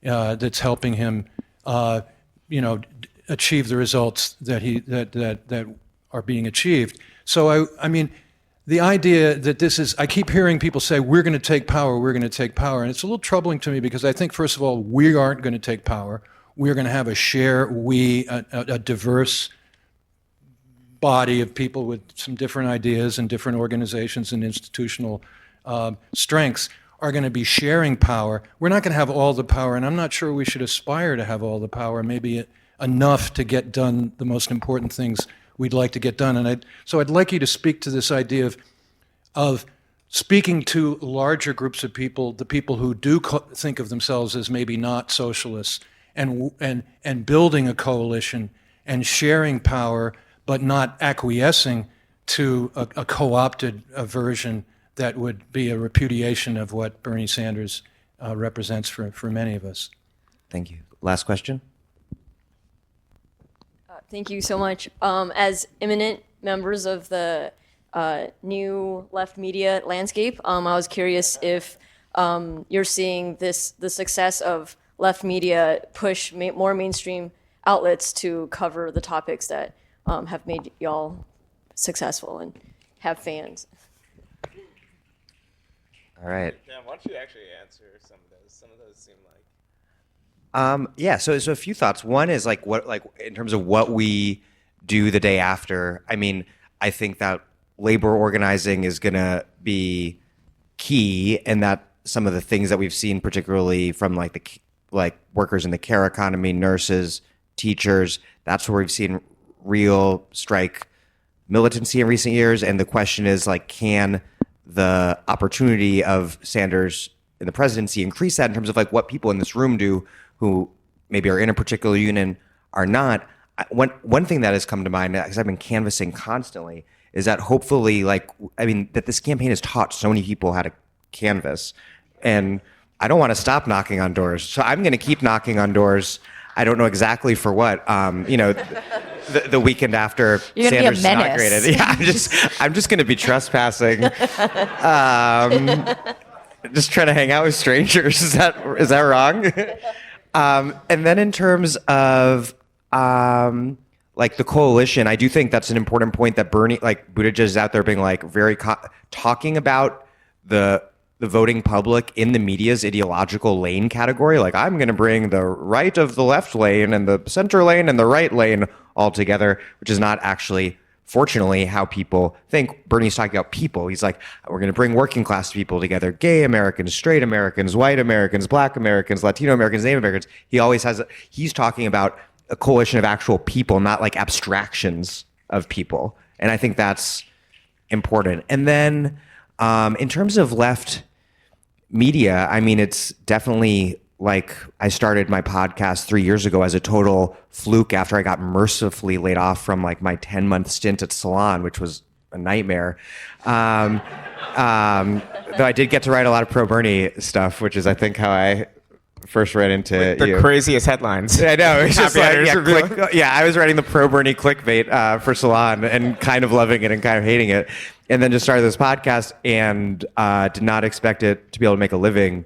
that's helping him, achieve the results that are being achieved. So I mean, the idea that this is, I keep hearing people say, we're going to take power, and it's a little troubling to me because I think, first of all, we aren't going to take power. We're going to have a diverse body of people with some different ideas and different organizations and institutional strengths are going to be sharing power. We're not going to have all the power, and I'm not sure we should aspire to have all the power, maybe enough to get done the most important things we'd like to get done. And so I'd like you to speak to this idea of speaking to larger groups of people, the people who do think of themselves as maybe not socialists, and building a coalition and sharing power, but not acquiescing to a co-opted version that would be a repudiation of what Bernie Sanders represents for many of us. Thank you. Last question. Thank you so much. As eminent members of the new left media landscape. I was curious if you're seeing the success of left media push more mainstream outlets to cover the topics that have made y'all successful and have fans. All right. Yeah, why don't you actually answer some of those? Some of those seem like. Yeah. So a few thoughts. One is like in terms of what we do the day after. I mean, I think that labor organizing is going to be key, and that some of the things that we've seen, particularly from like workers in the care economy, nurses, teachers, that's where we've seen real strike militancy in recent years. And the question is like, can the opportunity of Sanders in the presidency increase that in terms of like what people in this room do who maybe are in a particular union are not? One thing that has come to mind, because I've been canvassing constantly, is that hopefully, that this campaign has taught so many people how to canvass, and I don't want to stop knocking on doors. So I'm going to keep knocking on doors. I don't know exactly for what. The weekend after Sanders is inaugurated. Yeah, I'm just going to be trespassing. Just trying to hang out with strangers. Is that wrong? And then in terms of like the coalition, I do think that's an important point that Buttigieg is out there being like very talking about the voting public in the media's ideological lane category. Like, I'm going to bring the right of the left lane and the center lane and the right lane all together, which is not actually, fortunately, how people think. Bernie's talking about people. He's like, we're going to bring working class people together, gay Americans, straight Americans, white Americans, black Americans, Latino Americans, Native Americans. He's talking about a coalition of actual people, not like abstractions of people. And I think that's important. And then in terms of left media, I mean, it's definitely like I started my podcast 3 years ago as a total fluke after I got mercifully laid off from like my 10-month stint at Salon, which was a nightmare. Though I did get to write a lot of pro-Bernie stuff, which is I think how I first read into the craziest headlines. I know. It's just like, I was writing the pro-Bernie clickbait for Salon and kind of loving it and kind of hating it. And then just started this podcast and did not expect it to be able to make a living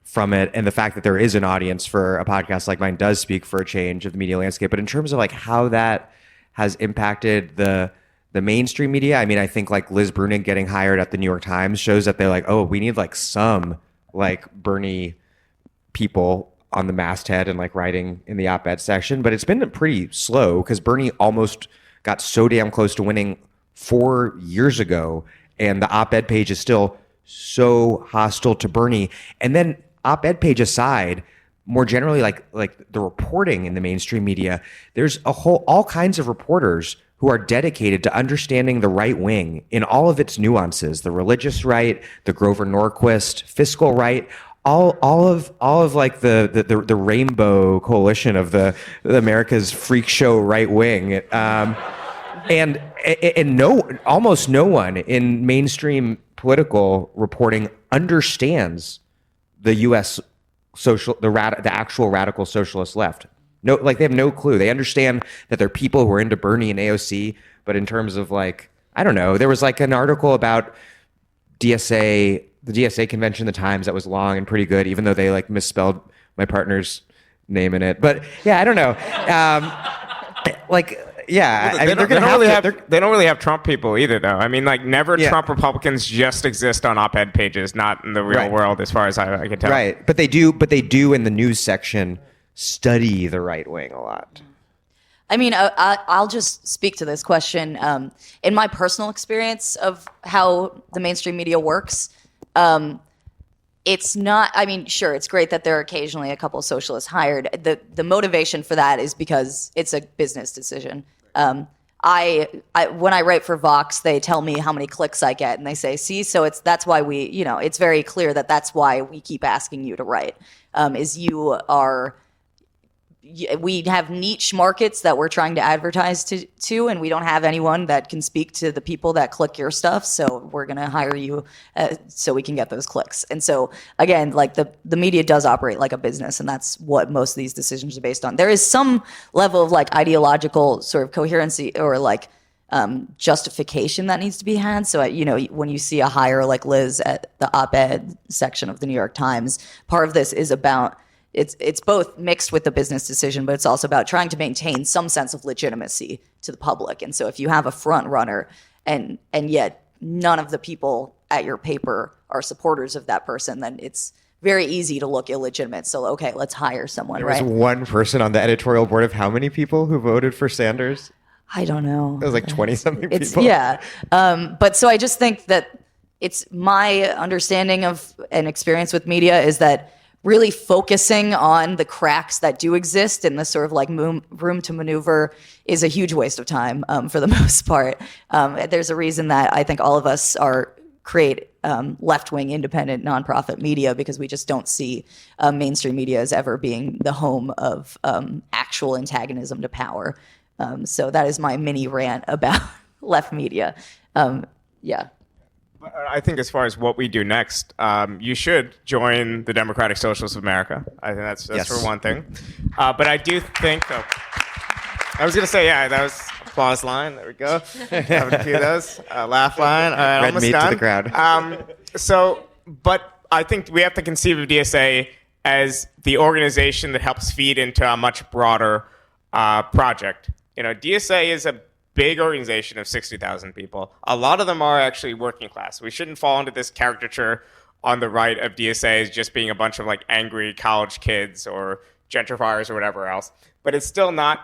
from it. And the fact that there is an audience for a podcast like mine does speak for a change of the media landscape. But in terms of like how that has impacted the mainstream media, I mean, I think like Liz Brunig getting hired at the New York Times shows that they're like, oh, we need like some like Bernie people on the masthead and like writing in the op-ed section. But it's been pretty slow because Bernie almost got so damn close to winning 4 years ago, and the op-ed page is still so hostile to Bernie. And then op-ed page aside, more generally, like the reporting in the mainstream media, there's all kinds of reporters who are dedicated to understanding the right wing in all of its nuances, the religious right, the Grover Norquist fiscal right, all of like the rainbow coalition of the America's freak show right wing. And almost no one in mainstream political reporting understands the U.S. the actual radical socialist left. No, like they have no clue. They understand that there are people who are into Bernie and AOC, but in terms of like, I don't know, there was like an article about the DSA convention in the Times that was long and pretty good, even though they like misspelled my partner's name in it. But yeah, I don't know. They don't really have Trump people either, though. I mean, like, never Trump Republicans just exist on op-ed pages, not in the real world, as far as I can tell. Right, but they do in the news section study the right wing a lot. I mean, I'll just speak to this question. In my personal experience of how the mainstream media works, it's not, I mean, sure, it's great that there are occasionally a couple of socialists hired. The motivation for that is because it's a business decision. When I write for Vox, they tell me how many clicks I get, and they say, see, so that's why it's very clear that that's why we keep asking you to write, we have niche markets that we're trying to advertise to, and we don't have anyone that can speak to the people that click your stuff. So we're going to hire you so we can get those clicks. And so again, like the media does operate like a business, and that's what most of these decisions are based on. There is some level of like ideological sort of coherency or like justification that needs to be had. So, when you see a hire like Liz at the op-ed section of the New York Times, part of this is about it's both mixed with the business decision, but it's also about trying to maintain some sense of legitimacy to the public. And so if you have a front runner and yet none of the people at your paper are supporters of that person, then it's very easy to look illegitimate. So, okay, let's hire someone, There right? was one person on the editorial board of how many people who voted for Sanders? I don't know. It was like 20-something It's people. yeah. But so I just think that it's my understanding of an experience with media is that really focusing on the cracks that do exist in this sort of like room to maneuver is a huge waste of time for the most part. There's a reason that I think all of us create left-wing independent nonprofit media, because we just don't see mainstream media as ever being the home of actual antagonism to power. So that is my mini rant about left media. Yeah. I think as far as what we do next, you should join the Democratic Socialists of America. I think that's Yes. for one thing. But I do think, I was going to say, yeah, that was applause line. There we go. Have a few of those. Laugh line. Red Almost meat to done. the crowd. But I think we have to conceive of DSA as the organization that helps feed into a much broader project. DSA is a big organization of 60,000 people. A lot of them are actually working class. We shouldn't fall into this caricature on the right of DSA as just being a bunch of like angry college kids or gentrifiers or whatever else. But it's still not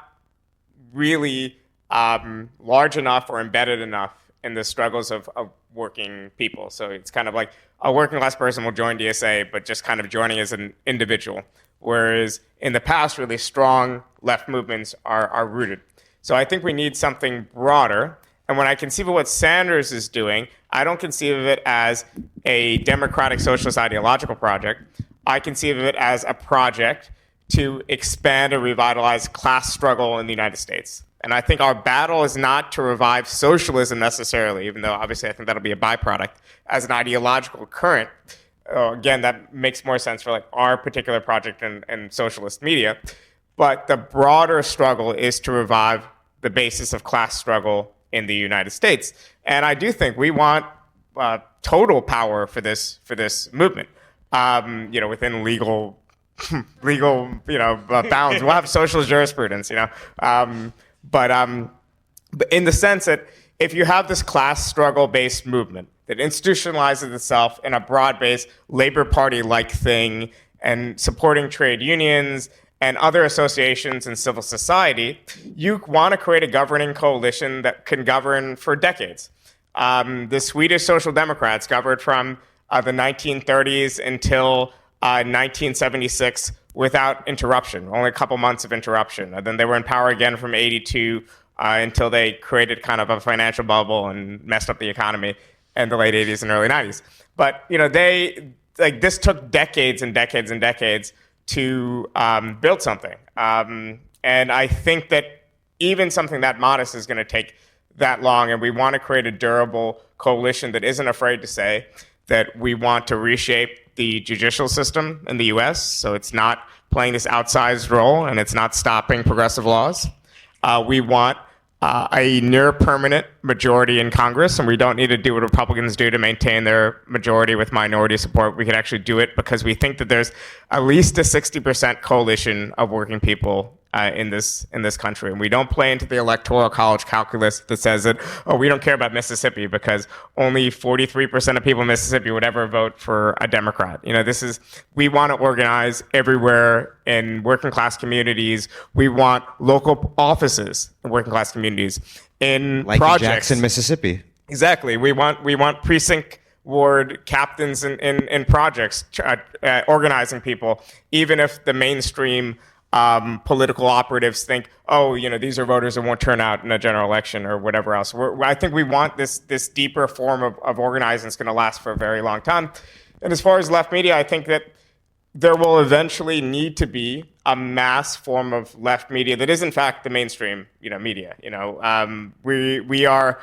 really large enough or embedded enough in the struggles of working people. So it's kind of like a working class person will join DSA, but just kind of joining as an individual. Whereas in the past, really strong left movements are rooted. So I think we need something broader. And when I conceive of what Sanders is doing, I don't conceive of it as a democratic socialist ideological project. I conceive of it as a project to expand and revitalize class struggle in the United States. And I think our battle is not to revive socialism necessarily, even though obviously I think that'll be a byproduct, as an ideological current. Again, that makes more sense for like our particular project and socialist media. But the broader struggle is to revive the basis of class struggle in the United States. And I do think we want total power for this movement, within legal bounds. We'll have socialist jurisprudence, but in the sense that if you have this class struggle-based movement that institutionalizes itself in a broad-based Labor Party-like thing and supporting trade unions and other associations in civil society, you want to create a governing coalition that can govern for decades. The Swedish Social Democrats governed from the 1930s until 1976 without interruption, only a couple months of interruption. And then they were in power again from 82 until they created kind of a financial bubble and messed up the economy in the late 80s and early 90s. But this took decades and decades and decades to build something. And I think that even something that modest is going to take that long, and we want to create a durable coalition that isn't afraid to say that we want to reshape the judicial system in the US so it's not playing this outsized role and it's not stopping progressive laws. We want a near permanent majority in Congress, and we don't need to do what Republicans do to maintain their majority with minority support. We can actually do it because we think that there's at least a 60% coalition of working people in this country. And we don't play into the electoral college calculus that says that, we don't care about Mississippi because only 43% of people in Mississippi would ever vote for a Democrat. We want to organize everywhere in working class communities. We want local offices in working class communities in Like projects. in Jackson, Mississippi. Exactly. We want precinct ward captains in projects, organizing people, even if the mainstream political operatives think, these are voters that won't turn out in a general election or whatever else. I think we want this deeper form of organizing that's going to last for a very long time. And as far as left media, I think that there will eventually need to be a mass form of left media that is in fact the mainstream, media. We are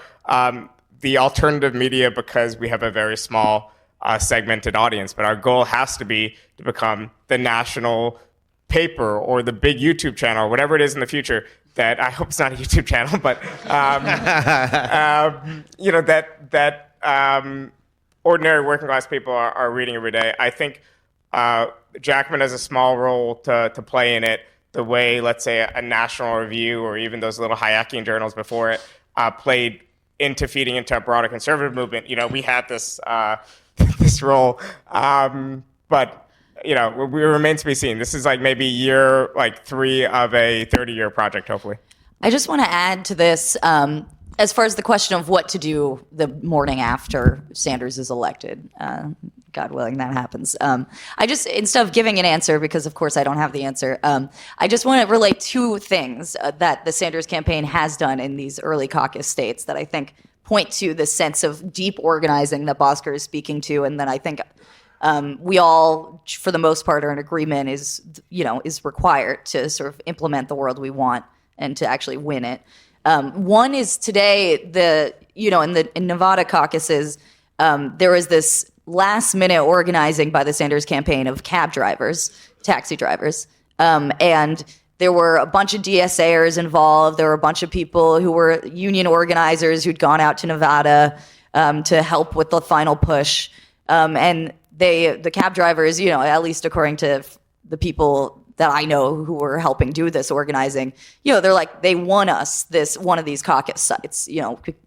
the alternative media because we have a very small segmented audience, but our goal has to be to become the national paper or the big YouTube channel or whatever it is in the future that I hope it's not a YouTube channel, but that ordinary working class people are reading every day. I think Jacobin has a small role to play in it, the way, let's say, a National Review or even those little Hayekian journals before it played into feeding into a broader conservative movement. We had this this role, but we remain to be seen. This is like maybe year 3 of a 30-year project, hopefully. I just want to add to this, as far as the question of what to do the morning after Sanders is elected. God willing, that happens. I just, instead of giving an answer, because of course I don't have the answer, I just want to relate 2 things that the Sanders campaign has done in these early caucus states that I think point to the sense of deep organizing that Bhaskar is speaking to, and that I think we all, for the most part, are in agreement is required to sort of implement the world we want and to actually win it. One is today, in Nevada caucuses, there was this last-minute organizing by the Sanders campaign of cab drivers, taxi drivers, and there were a bunch of DSAers involved. There were a bunch of people who were union organizers who'd gone out to Nevada to help with the final push, and the cab drivers, at least according to the people that I know who were helping do this organizing, they're like, they won us one of these caucus sites,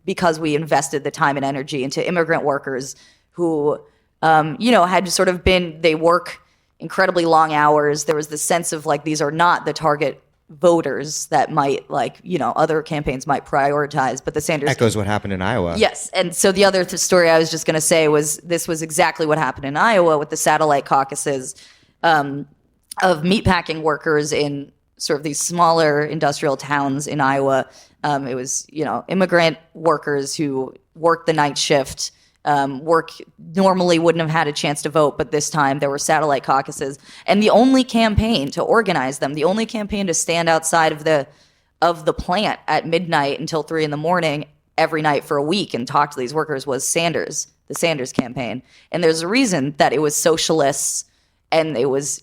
because we invested the time and energy into immigrant workers who, had sort of they work incredibly long hours. There was this sense of these are not the target voters that might other campaigns might prioritize, but the Sanders echoes what happened in Iowa. Yes, and so the other story I was just going to say was this was exactly what happened in Iowa with the satellite caucuses of meatpacking workers in sort of these smaller industrial towns in Iowa. It was immigrant workers who worked the night shift. Normally wouldn't have had a chance to vote, but this time there were satellite caucuses, and the only campaign to organize them, the only campaign to stand outside of the plant at midnight until 3 a.m. every night for a week and talk to these workers was Sanders, the Sanders campaign. And there's a reason that it was socialists, and it was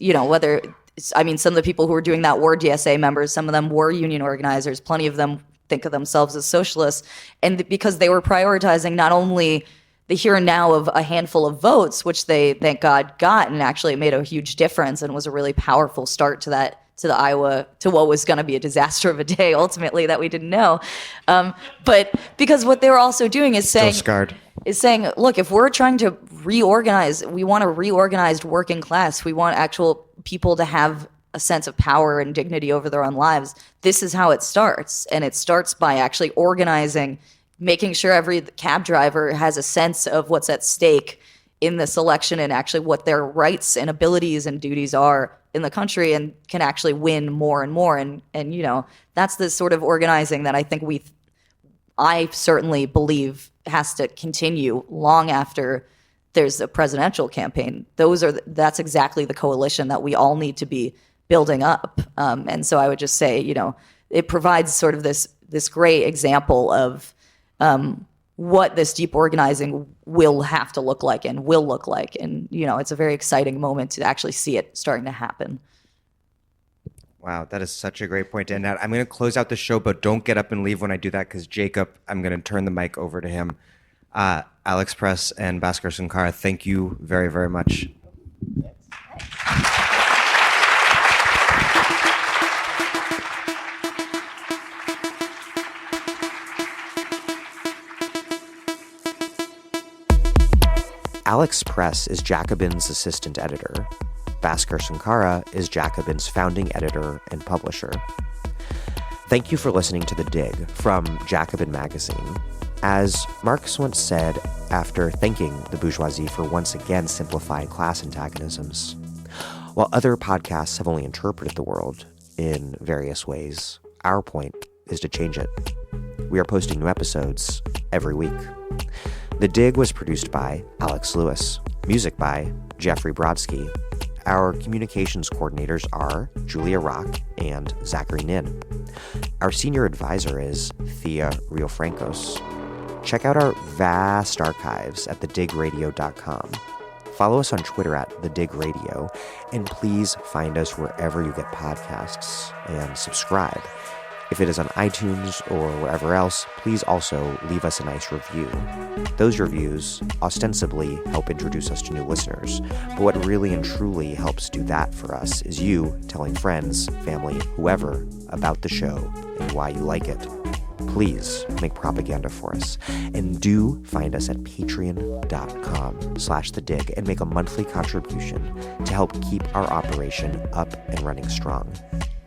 some of the people who were doing that were DSA members, some of them were union organizers, plenty of them think of themselves as socialists, and because they were prioritizing not only the here and now of a handful of votes, which they, thank God, got, and actually made a huge difference and was a really powerful start to the Iowa, to what was going to be a disaster of a day ultimately that we didn't know. But because what they were also doing is saying, look, if we're trying to reorganize, we want a reorganized working class. We want actual people to have a sense of power and dignity over their own lives. This is how it starts. And it starts by actually organizing, making sure every cab driver has a sense of what's at stake in this election and actually what their rights and abilities and duties are in the country, and can actually win more and more. And that's the sort of organizing that I think I certainly believe has to continue long after there's a presidential campaign. That's exactly the coalition that we all need to be building up. And so I would just say, it provides sort of this great example of what this deep organizing will have to look like and will look like. And, it's a very exciting moment to actually see it starting to happen. Wow, that is such a great point to end at. I'm going to close out the show, but don't get up and leave when I do that, because Jacob, I'm going to turn the mic over to him. Alex Press and Bhaskar Sunkara, thank you very, very much. Alex Press is Jacobin's assistant editor. Bhaskar Sunkara is Jacobin's founding editor and publisher. Thank you for listening to The Dig from Jacobin Magazine. As Marx once said after thanking the bourgeoisie for once again simplifying class antagonisms, while other podcasts have only interpreted the world in various ways, our point is to change it. We are posting new episodes every week. The Dig was produced by Alex Lewis, music by Jeffrey Brodsky. Our communications coordinators are Julia Rock and Zachary Nin. Our senior advisor is Thea Riofrancos. Check out our vast archives at thedigradio.com. Follow us on Twitter at thedigradio, and please find us wherever you get podcasts and subscribe. If it is on iTunes or wherever else, please also leave us a nice review. Those reviews ostensibly help introduce us to new listeners, but what really and truly helps do that for us is you telling friends, family, whoever about the show and why you like it. Please make propaganda for us. And do find us at patreon.com/thedig and make a monthly contribution to help keep our operation up and running strong.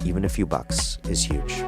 Even a few bucks is huge.